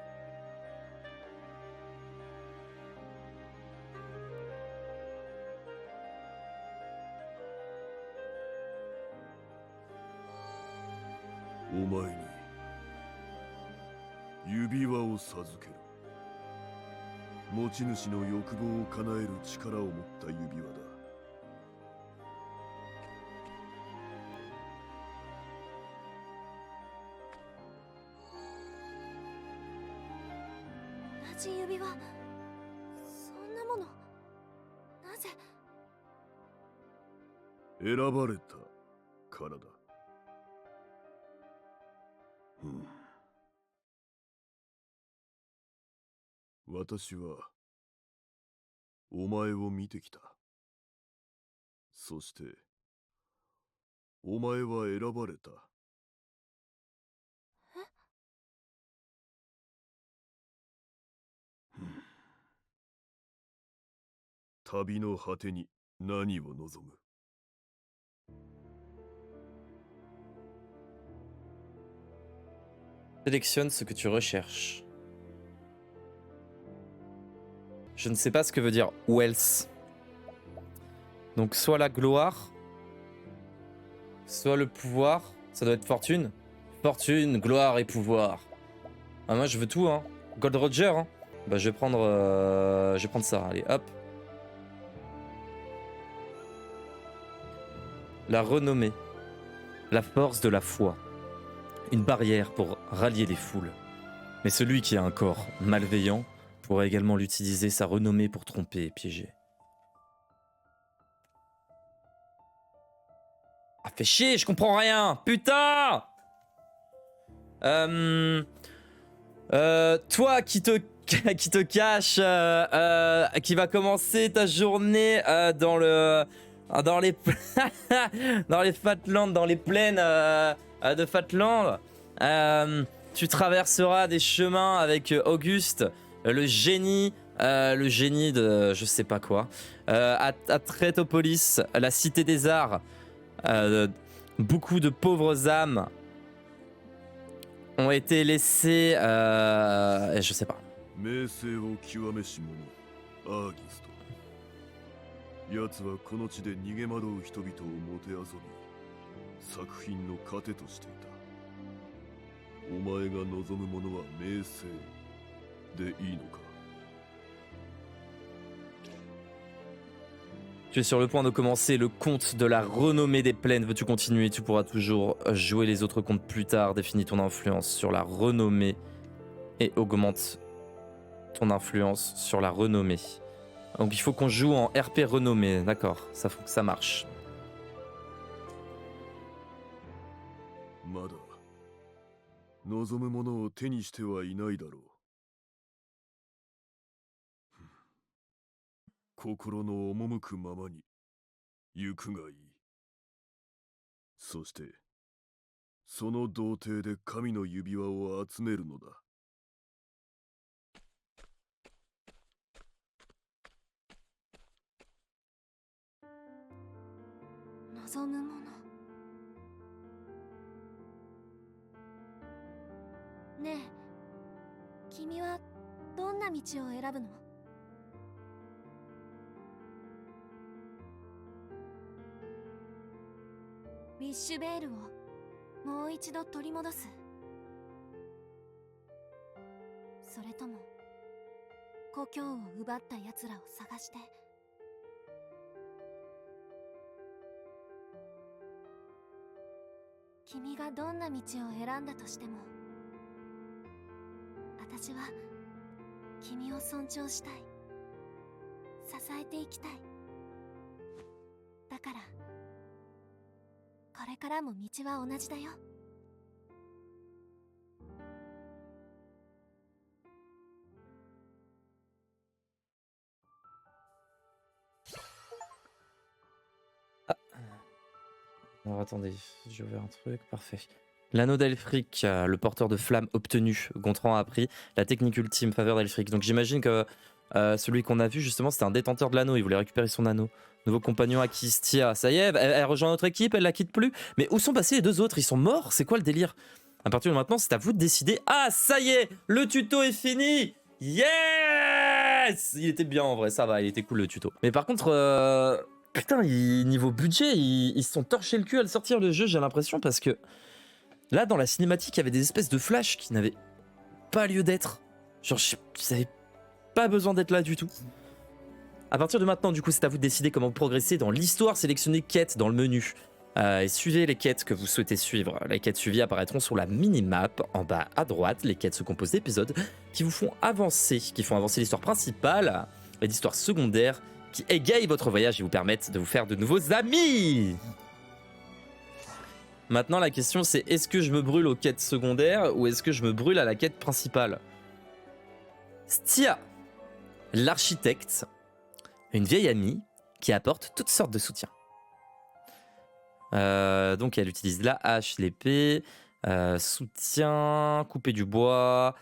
お前に指輪を授ける。持ち主の欲望を叶える力を持った指輪だ。同じ指輪。そんなものなぜ？選ばれたからだ。私はお前を見てきた。そしてお前は選ばれた。旅の果てに何を望む？Sélectionne ce que tu recherches. Je ne sais pas ce que veut dire wealth. Donc soit la gloire, soit le pouvoir, ça doit être fortune. Fortune, gloire et pouvoir. Ah, moi je veux tout, hein. Gold Roger, hein. Bah je vais prendre ça, allez hop. La renommée. La force de la foi. Une barrière pour rallier les foules. Mais celui qui a un corps malveillant pourrait également l'utiliser, sa renommée, pour tromper et piéger. Ah, fais chier, je comprends rien. Putain. Toi qui te cache, qui va commencer ta journée dans les dans les Fatlands, dans les plaines de Fatland, tu traverseras des chemins avec Auguste, le génie de je sais pas quoi, à Trétopolis, la cité des arts. Beaucoup de pauvres âmes ont été laissées, je sais pas. 名声を極めし者アーギスト。奴はこの地で逃げ惑う人々をもてあそび、作品の糧としていた。お前が望むものは名声でいいのか。 Tu es sur le point de commencer le compte de la renommée des plaines. Veux-tu continuer? Tu pourras toujours jouer les autres comptes plus tard. Définis ton influence sur la renommée et augmente ton influence sur la renommée. Donc il faut qu'on joue en RP renommée. D'accord, ça marche. まだ望むものを手にしてはいないだろう。心の赴くままに行くがいい。そしてその童貞で神の指輪を集めるのだ。望むもの。ねえ、君はどんな道を選ぶの？ウィッシュベールをもう一度取り戻す？それとも故郷を奪った奴らを探して？君がどんな道を選んだとしても、私は君を尊重したい、支えていきたい。だからこれからも道は同じだよ。Alors attendez, j'ai ouvert un truc, parfait. L'anneau d'Elfric, le porteur de flamme obtenu. Gontran a appris la technique ultime, faveur d'Elfric. Donc j'imagine que celui qu'on a vu justement c'était un détenteur de l'anneau, il voulait récupérer son anneau. Nouveau compagnon acquis, Stia. Ça y est, elle rejoint notre équipe, elle la quitte plus. Mais où sont passés les deux autres? Ils sont morts? C'est quoi le délire? À partir de maintenant, c'est à vous de décider. Ah, ça y est, le tuto est fini. Yes! Il était bien en vrai, ça va, il était cool le tuto. Mais par contre, putain, niveau budget, ils se sont torchés le cul à le sortir le jeu, j'ai l'impression, parce que là, dans la cinématique, il y avait des espèces de flashs qui n'avaient pas lieu d'être. Genre, ils n'avaient pas besoin d'être là du tout. À partir de maintenant, du coup, c'est à vous de décider comment progresser dans l'histoire. Sélectionnez quêtes dans le menu et suivez les quêtes que vous souhaitez suivre. Les quêtes suivies apparaîtront sur la minimap en bas à droite. Les quêtes se composent d'épisodes qui vous font avancer, l'histoire principale et d'histoires secondaires qui égayent votre voyage et vous permettent de vous faire de nouveaux amis. Maintenant, la question c'est, est-ce que je me brûle aux quêtes secondaires ou est-ce que je me brûle à la quête principale? Stia, l'architecte, une vieille amie qui apporte toutes sortes de soutien. Donc elle utilise la hache, l'épée, soutien, couper du bois,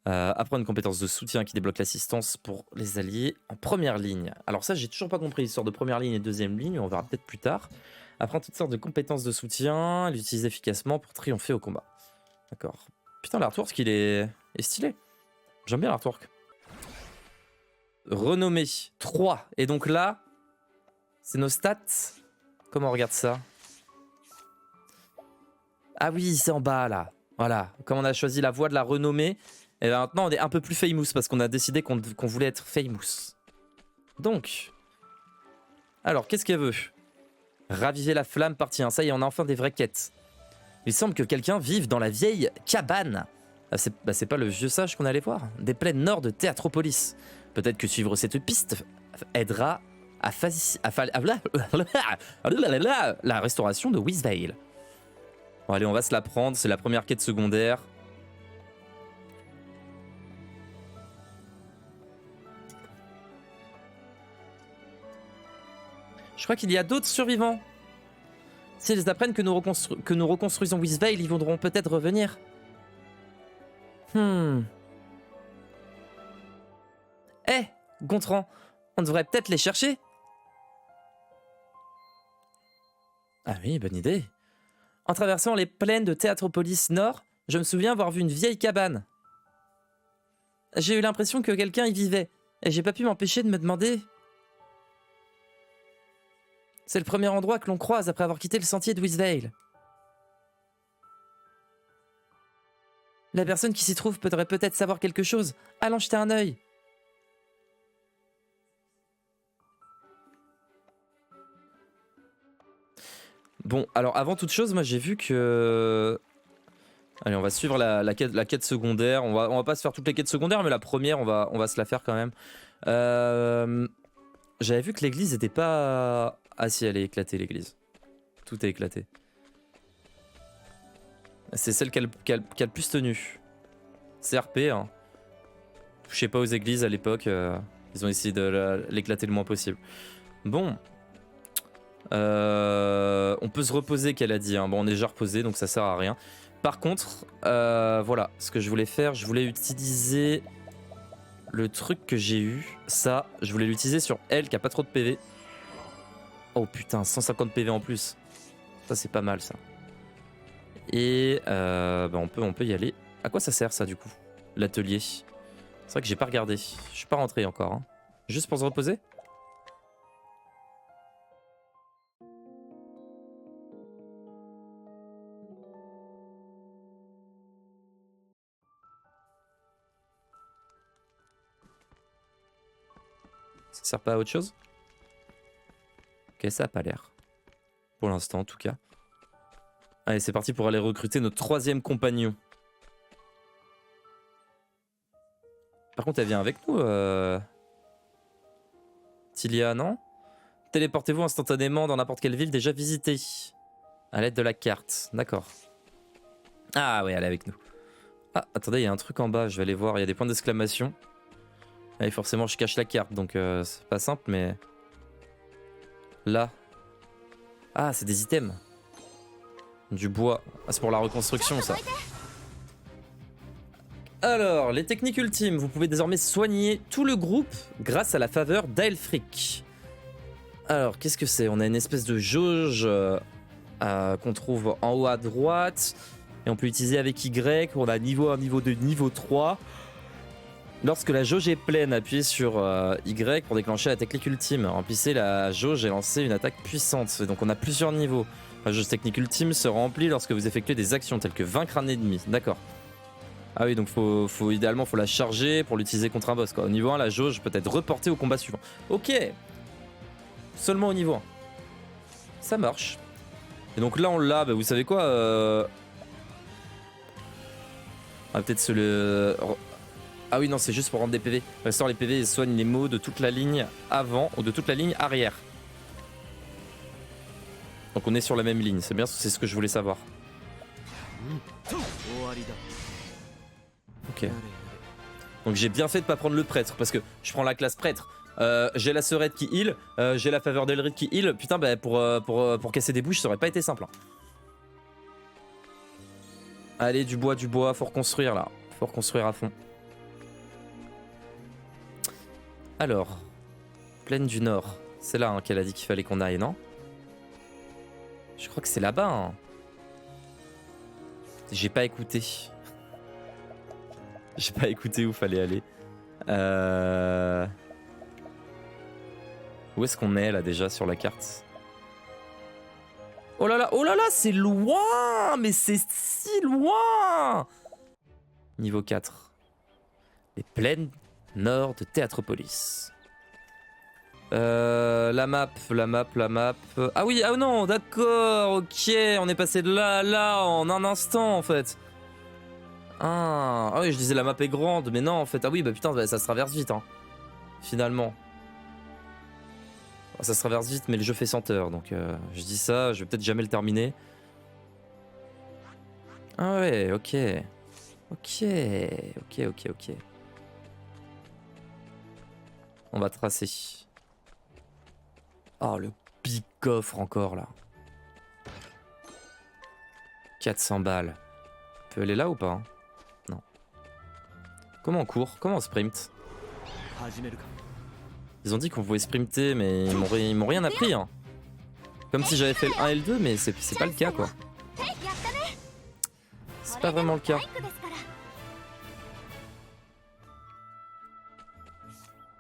apprendre une compétence de soutien qui débloque l'assistance pour les alliés en première ligne. Alors ça, j'ai toujours pas compris l'histoire de première ligne et deuxième ligne, on verra peut-être plus tard. Apprendre toutes sortes de compétences de soutien, l'utilise efficacement pour triompher au combat. D'accord. Putain, l'artwork, il est stylé. J'aime bien l'artwork. Renommée 3. Et donc là, c'est nos stats. Comment on regarde ça? Ah oui, c'est en bas là. Voilà, comme on a choisi la voie de la renommée, et ben maintenant on est un peu plus famous parce qu'on a décidé qu'on voulait être famous. Donc, alors qu'est-ce qu'elle veut? Raviver la flamme, partie 1. Ça y est, on a enfin des vraies quêtes. Il semble que quelqu'un vive dans la vieille cabane. Ah, c'est pas le vieux sage qu'on allait voir. Des plaines nord de Théatropolis. Peut-être que suivre cette piste aidera à la restauration de Wizvale. Bon allez, on va se la prendre, c'est la première quête secondaire. Je crois qu'il y a d'autres survivants. S'ils apprennent que nous reconstruisons Wizvale, ils voudront peut-être revenir. Eh, Gontran, on devrait peut-être les chercher. Ah oui, bonne idée. En traversant les plaines de Théatropolis Nord, je me souviens avoir vu une vieille cabane. J'ai eu l'impression que quelqu'un y vivait, et j'ai pas pu m'empêcher de me demander... C'est le premier endroit que l'on croise après avoir quitté le sentier de Wizvale. La personne qui s'y trouve pourrait peut-être savoir quelque chose. Allons jeter un œil. Bon, alors avant toute chose, moi j'ai vu que... Allez, on va suivre la quête secondaire. On va pas se faire toutes les quêtes secondaires, mais la première, on va se la faire quand même. J'avais vu que l'église était pas... Ah si, elle est éclatée l'église. Tout est éclaté. C'est celle qui a le plus tenu. CRP, hein. Je sais pas aux églises à l'époque, ils ont essayé de l'éclater le moins possible. Bon. On peut se reposer, qu'elle a dit. Hein. Bon, on est déjà reposé, donc ça sert à rien. Par contre, voilà, ce que je voulais faire, je voulais utiliser le truc que j'ai eu. Ça, je voulais l'utiliser sur elle qui a pas trop de PV. Oh putain, 150 PV en plus. Ça, c'est pas mal, ça. Et bah on peut y aller. À quoi ça sert, ça, du coup? L'atelier. C'est vrai que j'ai pas regardé. Je suis pas rentré encore. Hein. Juste pour se reposer? Ça sert pas à autre chose? Ok, ça a pas l'air. Pour l'instant, en tout cas. Allez, c'est parti pour aller recruter notre troisième compagnon. Par contre, elle vient avec nous, Tilia, non? Téléportez-vous instantanément dans n'importe quelle ville déjà visitée. À l'aide de la carte. D'accord. Ah ouais, elle est avec nous. Ah, attendez, il y a un truc en bas, je vais aller voir. Il y a des points d'exclamation. Allez, forcément, je cache la carte, donc c'est pas simple, mais... Là. Ah, c'est des items. Du bois. Ah, c'est pour la reconstruction, ça. Alors, les techniques ultimes. Vous pouvez désormais soigner tout le groupe grâce à la faveur d'Aelfric. Alors, qu'est-ce que c'est? On a une espèce de jauge qu'on trouve en haut à droite. Et on peut l'utiliser avec Y. On a niveau 1, niveau 2, niveau 3. Lorsque la jauge est pleine, appuyez sur Y pour déclencher la technique ultime. Remplissez la jauge et lancez une attaque puissante. Et donc on a plusieurs niveaux. La jauge technique ultime se remplit lorsque vous effectuez des actions telles que vaincre un ennemi. D'accord. Ah oui, donc idéalement faut la charger pour l'utiliser contre un boss, quoi. Au niveau 1, la jauge peut être reportée au combat suivant. Ok. Seulement au niveau 1. Ça marche. Et donc là on l'a, bah, vous savez quoi on va peut-être se le... Ah oui, non, c'est juste pour rendre des PV. Restaure les PV et soigne les maux de toute la ligne avant ou de toute la ligne arrière. Donc on est sur la même ligne, c'est bien, c'est ce que je voulais savoir. Ok. Donc j'ai bien fait de pas prendre le prêtre, parce que je prends la classe prêtre. J'ai la sœurette qui heal, j'ai la faveur d'Elric qui heal. Putain, bah pour casser des bouches, ça aurait pas été simple. Hein. Allez, du bois, faut reconstruire là. Faut reconstruire à fond. Alors, plaine du Nord. C'est là hein, qu'elle a dit qu'il fallait qu'on aille, non? Je crois que c'est là-bas. Hein. J'ai pas écouté. J'ai pas écouté où fallait aller. Où est-ce qu'on est là déjà sur la carte? oh là là, c'est loin. Mais c'est si loin. Niveau 4. Les plaines nord de Théâtropolis. La map. Ah oui, ah non, d'accord, ok. On est passé de là à là en un instant en fait. Ah oui, je disais la map est grande, mais non en fait. Ah oui, bah putain, ça se traverse vite, hein. Finalement. Ça se traverse vite, mais le jeu fait 100 heures, donc je dis ça, je vais peut-être jamais le terminer. Ah ouais, ok. Ok. On va tracer. Oh, le big coffre encore, là. 400 balles. On peut aller là ou pas, hein? Non. Comment on court? Comment on sprint? Ils ont dit qu'on pouvait sprinter, mais ils m'ont rien appris, hein. Comme si j'avais fait le 1 et le 2, mais c'est pas le cas, quoi. C'est pas vraiment le cas.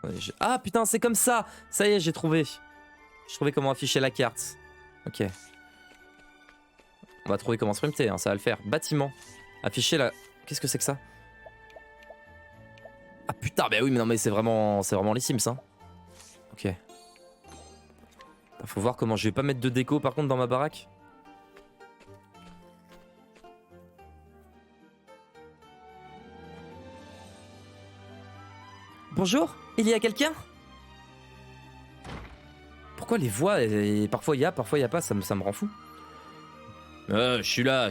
Ouais, ah putain, c'est comme ça. Ça y est, j'ai trouvé. J'ai trouvé comment afficher la carte. Ok. On va trouver comment sprinter, hein, ça va le faire. Bâtiment. Afficher la... Qu'est-ce que c'est que ça? Ah putain, bah oui, mais non, mais c'est vraiment les Sims, hein. Ok. Faut voir comment je vais pas mettre de déco par contre dans ma baraque. Bonjour, il y a quelqu'un? Pourquoi les voix, et parfois il y a, parfois il y a pas, ça me rend fou. Je suis là.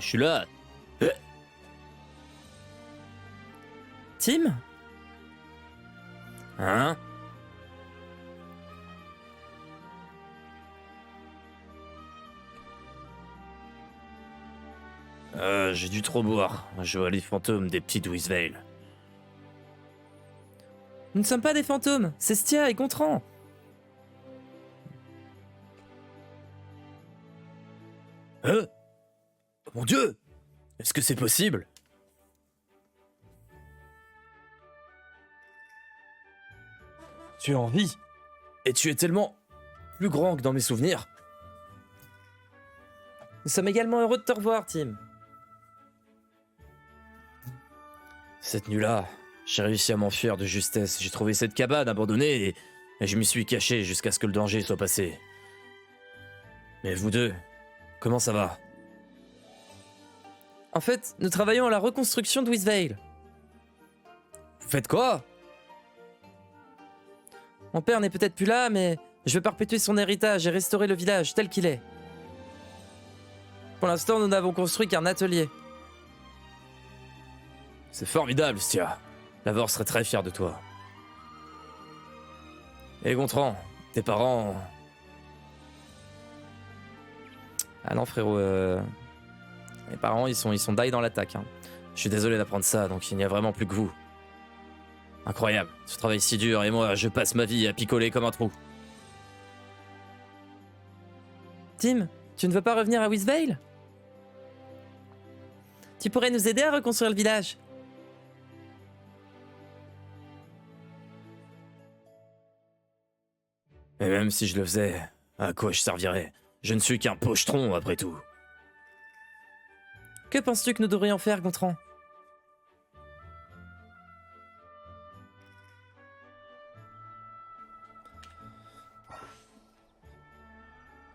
Tim? Hein? J'ai dû trop boire. Je vois les fantômes des petits Wisvale. Nous ne sommes pas des fantômes, c'est Stia et Gontran. Mon Dieu! Est-ce que c'est possible? Tu es en vie. Et tu es tellement plus grand que dans mes souvenirs. Nous sommes également heureux de te revoir, Tim. Cette nuit-là, j'ai réussi à m'enfuir de justesse. J'ai trouvé cette cabane abandonnée et je m'y suis caché jusqu'à ce que le danger soit passé. Mais vous deux, comment ça va? En fait, nous travaillons à la reconstruction de Wisvale. Vous faites quoi? Mon père n'est peut-être plus là, mais je veux perpétuer son héritage et restaurer le village tel qu'il est. Pour l'instant, nous n'avons construit qu'un atelier. C'est formidable, Stia. Lavor serait très fier de toi. Et Gontran, tes parents... Ah non, frérot, mes parents, ils sont die dans l'attaque. Hein. Je suis désolé d'apprendre ça, donc il n'y a vraiment plus que vous. Incroyable, ce travail si dur, et moi, je passe ma vie à picoler comme un trou. Tim, tu ne veux pas revenir à Wisvale? Tu pourrais nous aider à reconstruire le village. Et même si je le faisais, à quoi je servirais? Je ne suis qu'un pochetron, après tout. Que penses-tu que nous devrions faire, Gontran?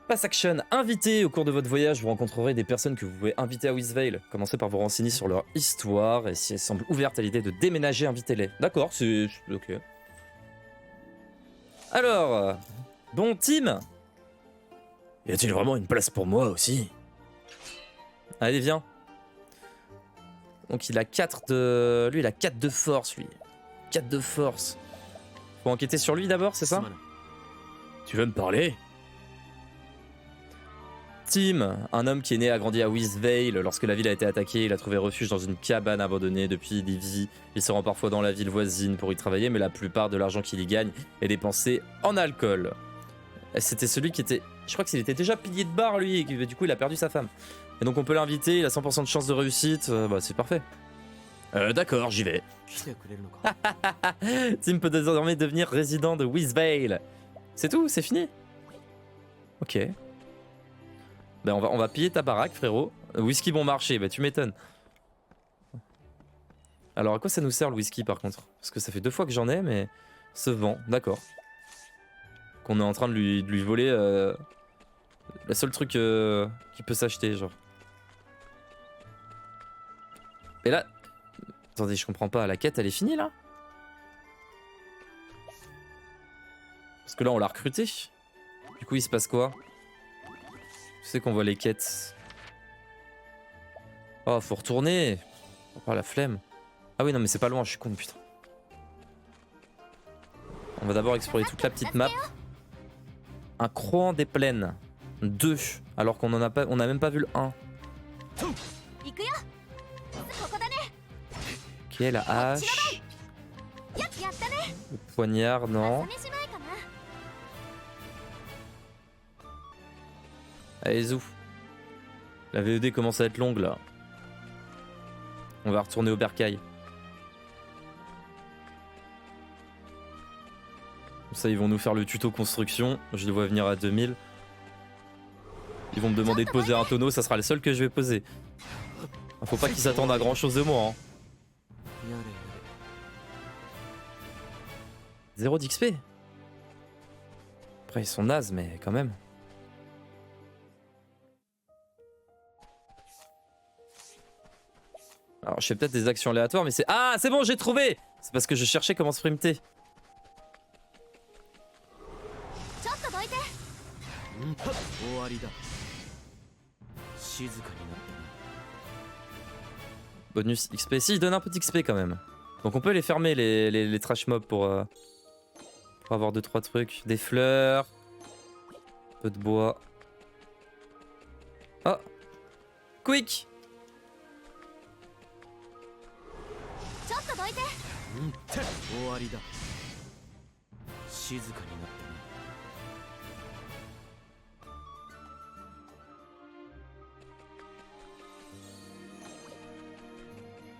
Pass Action, invité. Au cours de votre voyage, vous rencontrerez des personnes que vous pouvez inviter à Wisvale. Commencez par vous renseigner sur leur histoire, et si elles semblent ouvertes à l'idée de déménager, invitez-les. D'accord, c'est... ok. Alors, bon Tim, y a-t-il vraiment une place pour moi aussi? Allez, viens. Donc il a 4 de... Lui, il a 4 de force, lui. 4 de force. Faut enquêter sur lui d'abord, c'est ça? Tu veux me parler? Tim, un homme qui est né et a grandi à Wisvale. Lorsque la ville a été attaquée, il a trouvé refuge dans une cabane abandonnée. Depuis, il y vit. Il se rend parfois dans la ville voisine pour y travailler, mais la plupart de l'argent qu'il y gagne est dépensé en alcool. C'était celui qui était... Je crois qu'il était déjà pilier de bar, lui, et du coup, il a perdu sa femme. Et donc, on peut l'inviter, il a 100% de chance de réussite. Bah, c'est parfait. D'accord, j'y vais. Tim peut désormais devenir résident de Wisvale. C'est tout, c'est fini. Ok. Ben on va piller ta baraque, frérot. Whisky bon marché, bah tu m'étonnes. Alors à quoi ça nous sert le whisky par contre? Parce que ça fait 2 fois que j'en ai, mais se vend, d'accord. Qu'on est en train de lui voler le seul truc qui peut s'acheter, genre. Et là... Attendez, je comprends pas, la quête elle est finie là? Parce que là on l'a recruté. Du coup il se passe quoi? Tu sais qu'on voit les quêtes. Oh, faut retourner. Oh, la flemme. Ah oui, non, mais c'est pas loin, je suis con, putain. On va d'abord explorer toute la petite map. Un Croan des plaines. 2. Alors qu'on en a pas, on a même pas vu le 1. Ok, la hache. Le poignard, non. Allez, zou. La VED commence à être longue là. On va retourner au bercail. Ça, ils vont nous faire le tuto construction. Je les vois venir à 2000. Ils vont me demander de poser un tonneau, ça sera le seul que je vais poser. Faut pas qu'ils s'attendent à grand chose de moi. Hein. 0 d'XP. Après, ils sont nazes, mais quand même. Alors, je fais peut-être des actions aléatoires, mais c'est... Ah, c'est bon, j'ai trouvé! C'est parce que je cherchais comment se sprinter. Bonus XP. Si, il donne un peu d'XP quand même. Donc on peut les fermer, les trash mobs pour avoir 2-3 trucs. Des fleurs. Un peu de bois. Oh! Quick!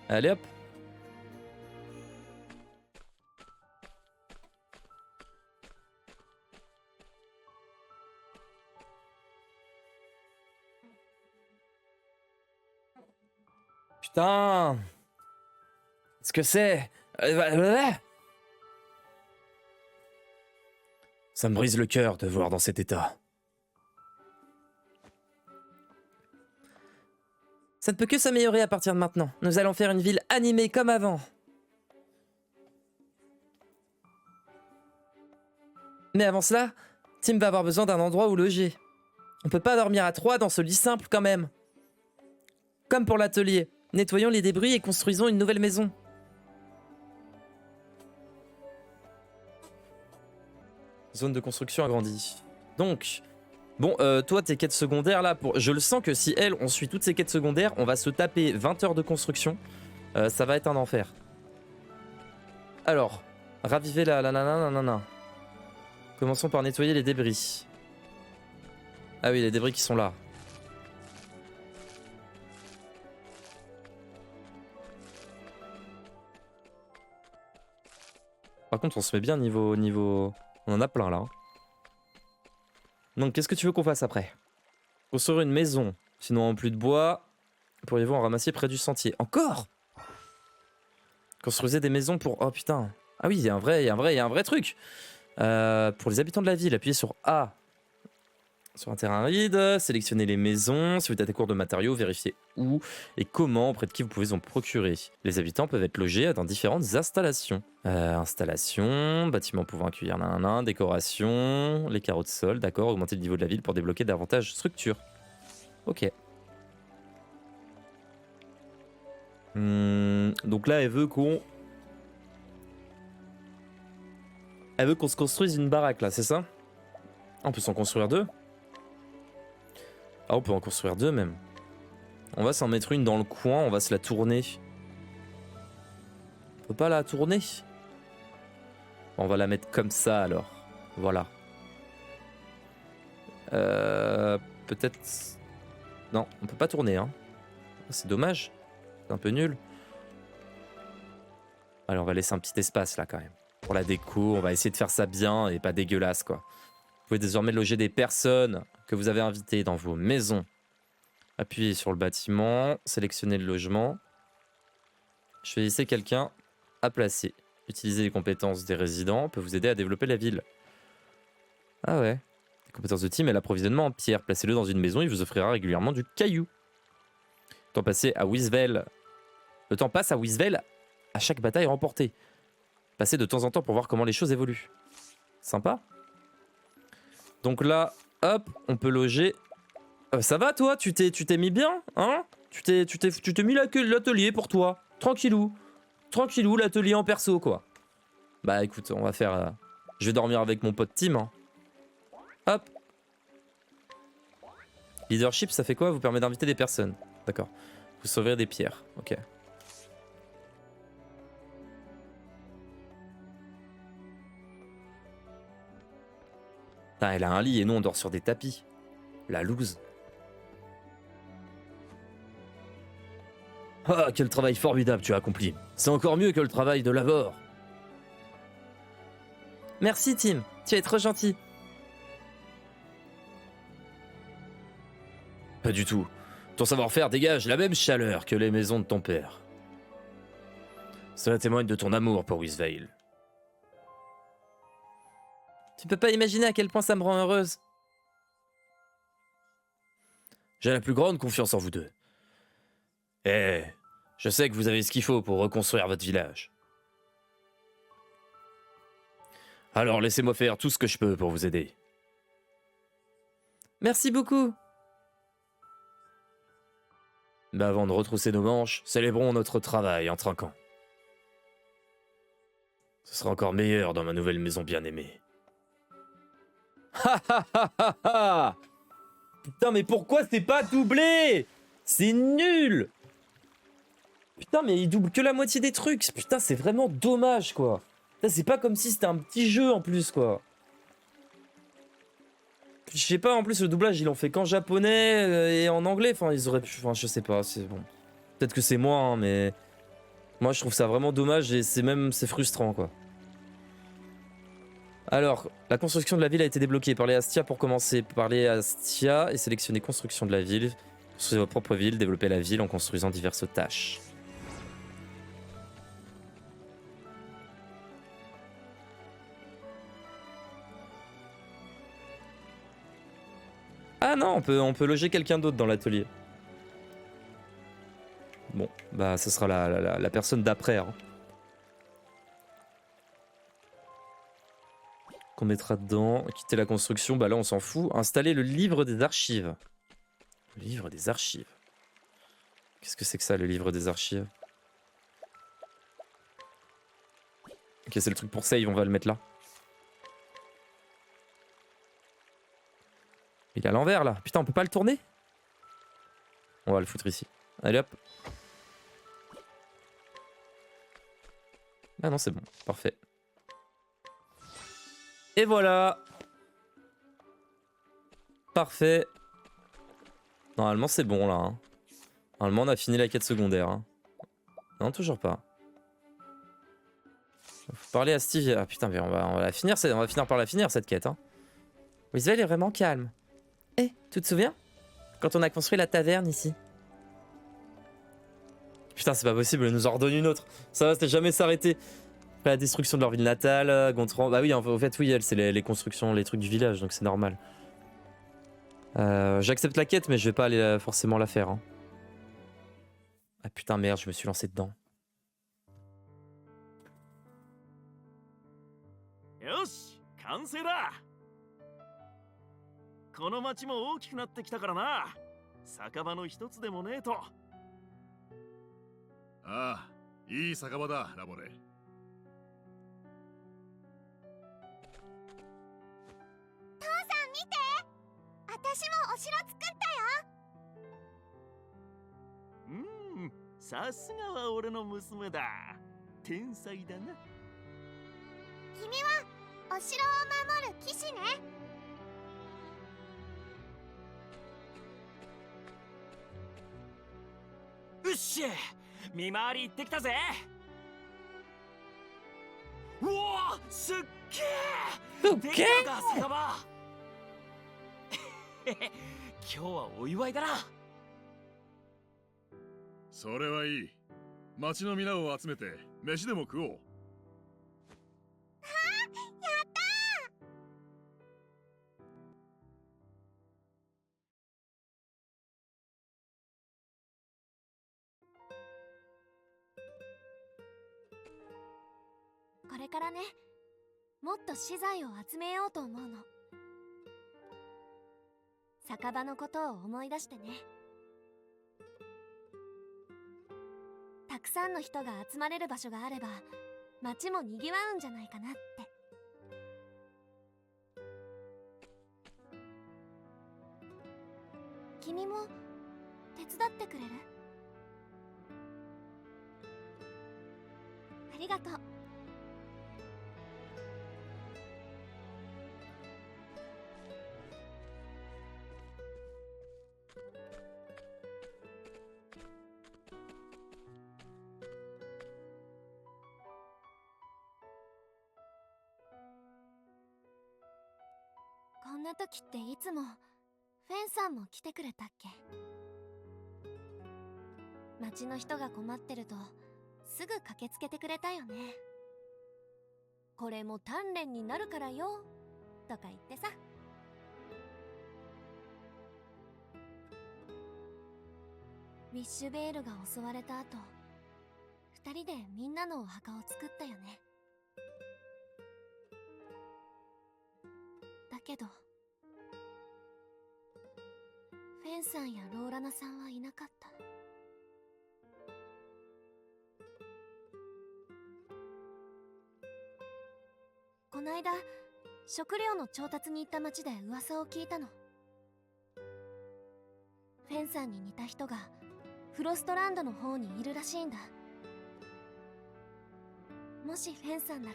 Allez hop. Putain. Qu'est-ce que c'est? Ça me brise le cœur de voir dans cet état. Ça ne peut que s'améliorer à partir de maintenant. Nous allons faire une ville animée comme avant. Mais avant cela, Tim va avoir besoin d'un endroit où loger. On peut pas dormir à 3 dans ce lit simple quand même. Comme pour l'atelier, nettoyons les débris et construisons une nouvelle maison. Zone de construction agrandie. Donc... Bon, toi, tes quêtes secondaires, là, je le sens que si elle, on suit toutes ces quêtes secondaires, on va se taper 20 heures de construction. Ça va être un enfer. Alors, raviver la nanana. Commençons par nettoyer les débris. Ah oui, les débris qui sont là. Par contre, on se met bien niveau... On en a plein, là. Donc, qu'est-ce que tu veux qu'on fasse après? Construire une maison. Sinon, en plus de bois, pourriez-vous en ramasser près du sentier? Encore? Construisez des maisons pour... Oh putain. Ah oui, il y a un vrai truc. Pour les habitants de la ville, appuyez sur A. Sur un terrain aride, sélectionnez les maisons. Si vous êtes à court de matériaux, vérifiez où et comment, auprès de qui vous pouvez en procurer. Les habitants peuvent être logés dans différentes installations. Installations, bâtiments pouvant accueillir décoration, les carreaux de sol, d'accord, augmenter le niveau de la ville pour débloquer davantage de structures. Ok. Donc là, elle veut qu'on... Elle veut qu'on se construise une baraque, là, c'est ça? On peut s'en construire 2. Ah, on peut en construire 2 même. On va s'en mettre une dans le coin, on va se la tourner. On peut pas la tourner? On va la mettre comme ça alors. Voilà. Peut-être... Non, on peut pas tourner, hein. C'est dommage. C'est un peu nul. Allez, on va laisser un petit espace là quand même. Pour la déco, on va essayer de faire ça bien et pas dégueulasse quoi. Vous pouvez désormais loger des personnes que vous avez invitées dans vos maisons. Appuyez sur le bâtiment, sélectionnez le logement. Choisissez quelqu'un à placer. Utilisez les compétences des résidents peut vous aider à développer la ville. Ah ouais. Les compétences de team et l'approvisionnement en pierre. Placez-le dans une maison, il vous offrira régulièrement du caillou. Le temps passé à Wisvel. Le temps passe à Wisvel à chaque bataille remportée. Passez de temps en temps pour voir comment les choses évoluent. Sympa. Donc là, hop, on peut loger. Ça va toi, tu t'es mis bien, hein? Tu t'es mis l'atelier pour toi. Tranquillou. Tranquillou, l'atelier en perso, quoi. Bah écoute, on va faire... Je vais dormir avec mon pote Tim. Hein. Hop. Leadership, ça fait quoi? Vous permet d'inviter des personnes. D'accord. Vous sauverez des pierres. Ok. Putain, elle a un lit et nous on dort sur des tapis. La loose. Ah, quel travail formidable tu as accompli. C'est encore mieux que le travail de Lavore. Merci Tim, tu es trop gentil. Pas du tout. Ton savoir-faire dégage la même chaleur que les maisons de ton père. Cela témoigne de ton amour pour Wisveil. Tu peux pas imaginer à quel point ça me rend heureuse. J'ai la plus grande confiance en vous deux. Eh, je sais que vous avez ce qu'il faut pour reconstruire votre village. Alors laissez-moi faire tout ce que je peux pour vous aider. Merci beaucoup. Mais avant de retrousser nos manches, célébrons notre travail en trinquant. Ce sera encore meilleur dans ma nouvelle maison bien-aimée. Ha ha ha ha ha! Putain, mais pourquoi c'est pas doublé? C'est nul! Putain, mais il double que la moitié des trucs. Putain, c'est vraiment dommage, quoi. C'est pas comme si c'était un petit jeu en plus, quoi. Je sais pas, en plus, le doublage, ils l'ont fait qu'en japonais et en anglais. Enfin, ils auraient pu... Enfin, je sais pas, c'est bon. Peut-être que c'est moi, hein, mais... Moi, je trouve ça vraiment dommage et c'est frustrant, quoi. Alors, la construction de la ville a été débloquée. Parlez à Astia pour commencer. Parlez à Astia et sélectionnez construction de la ville. Construisez votre propre ville, développez la ville en construisant diverses tâches. Ah non, on peut loger quelqu'un d'autre dans l'atelier. Bon, bah ce sera la personne d'après. Hein. Qu'on mettra dedans. Quitter la construction, bah là on s'en fout. Installer le livre des archives. Le livre des archives. Qu'est-ce que c'est que ça, le livre des archives? Ok, c'est le truc pour save, on va le mettre là. Il est à l'envers là. Putain, on peut pas le tourner? On va le foutre ici. Allez hop. Ah non, c'est bon. Parfait. Et voilà. Parfait. Normalement, c'est bon là. Hein. Normalement, on a fini la quête secondaire. Hein. Non, toujours pas. Faut parler à Steve. Ah putain, mais on va la finir. On va finir par la finir cette quête. Hein. Wisveil est vraiment calme. Eh, tu te souviens? Quand on a construit la taverne ici. Putain, c'est pas possible, elle nous en redonne une autre. Ça va, c'était jamais s'arrêter. Après la destruction de leur ville natale, Gontran... Bah oui, en fait, oui, c'est les constructions, les trucs du village, donc c'est normal. J'accepte la quête, mais je vais pas aller forcément la faire. Hein. Ah putain, merde, je me suis lancé dedans. Yoshi, 完成だ。この町も大きくなってきたからな。酒場の一つでもねえと。ああ、いい酒場だ、ラボレ。父さん見て、私もお城作ったよ。さすがは俺の娘だ。天才だな。君はお城を守る騎士ね。うっしゃ、見回り行ってきたぜ。うわ、すっげえ。できたか、酒場。今日はお祝いだな。それはいい。町の皆を集めて飯でも食おう。これからね、もっと資材を集めようと思うの。酒場のことを思い出してね。たくさんの人が集まれる場所があれば街もにぎわうんじゃないかなって。君も手伝ってくれる？ありがとう。こんな時っていつもフェンさんも来てくれたっけ？町の人が困ってるとすぐ駆けつけてくれたよね。これも鍛錬になるからよとか言ってさ。ウィッシュベールが襲われた後、二人でみんなのお墓を作ったよね。だけどフェンさんやローラナさんはいなかった。こないだ食料の調達に行った町で噂を聞いたの。フェンさんに似た人がフロストランドの方にいるらしいんだ。もしフェンさんなら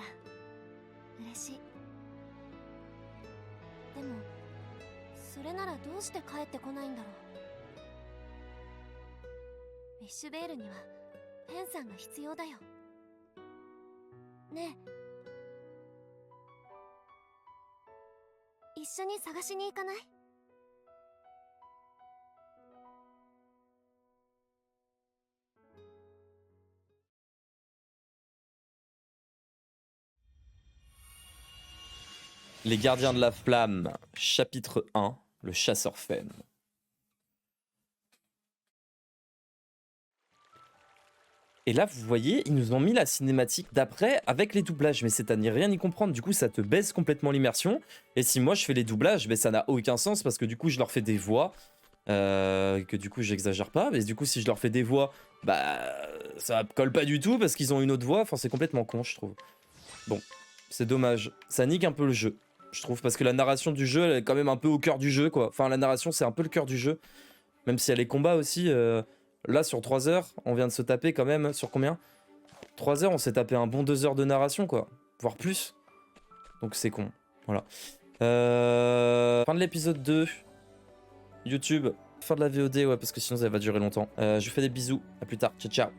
嬉しい。でもそれならどうして帰ってこないんだろう。ウィッシュベールにはフェンさんが必要だよ。ねえ、一緒に探しに行かない？Les gardiens de la flamme, chapitre 1, le chasseur Fen. Et là, vous voyez, ils nous ont mis la cinématique d'après avec les doublages, mais c'est à n'y rien y comprendre. Du coup, ça te baisse complètement l'immersion. Et si moi je fais les doublages, ben, ça n'a aucun sens parce que du coup, je leur fais des voix. Que du coup, j'exagère pas. Mais du coup, si je leur fais des voix, bah ça colle pas du tout parce qu'ils ont une autre voix. Enfin, c'est complètement con, je trouve. Bon, c'est dommage. Ça nique un peu le jeu, je trouve, parce que la narration du jeu, elle est quand même un peu au cœur du jeu, quoi. Enfin, la narration, c'est un peu le cœur du jeu. Même s'il y a les combats aussi. Là, sur 3 heures, on vient de se taper quand même. Sur combien? 3 heures, on s'est tapé un bon 2 heures de narration, quoi. Voire plus. Donc c'est con. Voilà. Fin de l'épisode 2. YouTube. Fin de la VOD, ouais, parce que sinon ça va durer longtemps. Je vous fais des bisous. À plus tard. Ciao, ciao.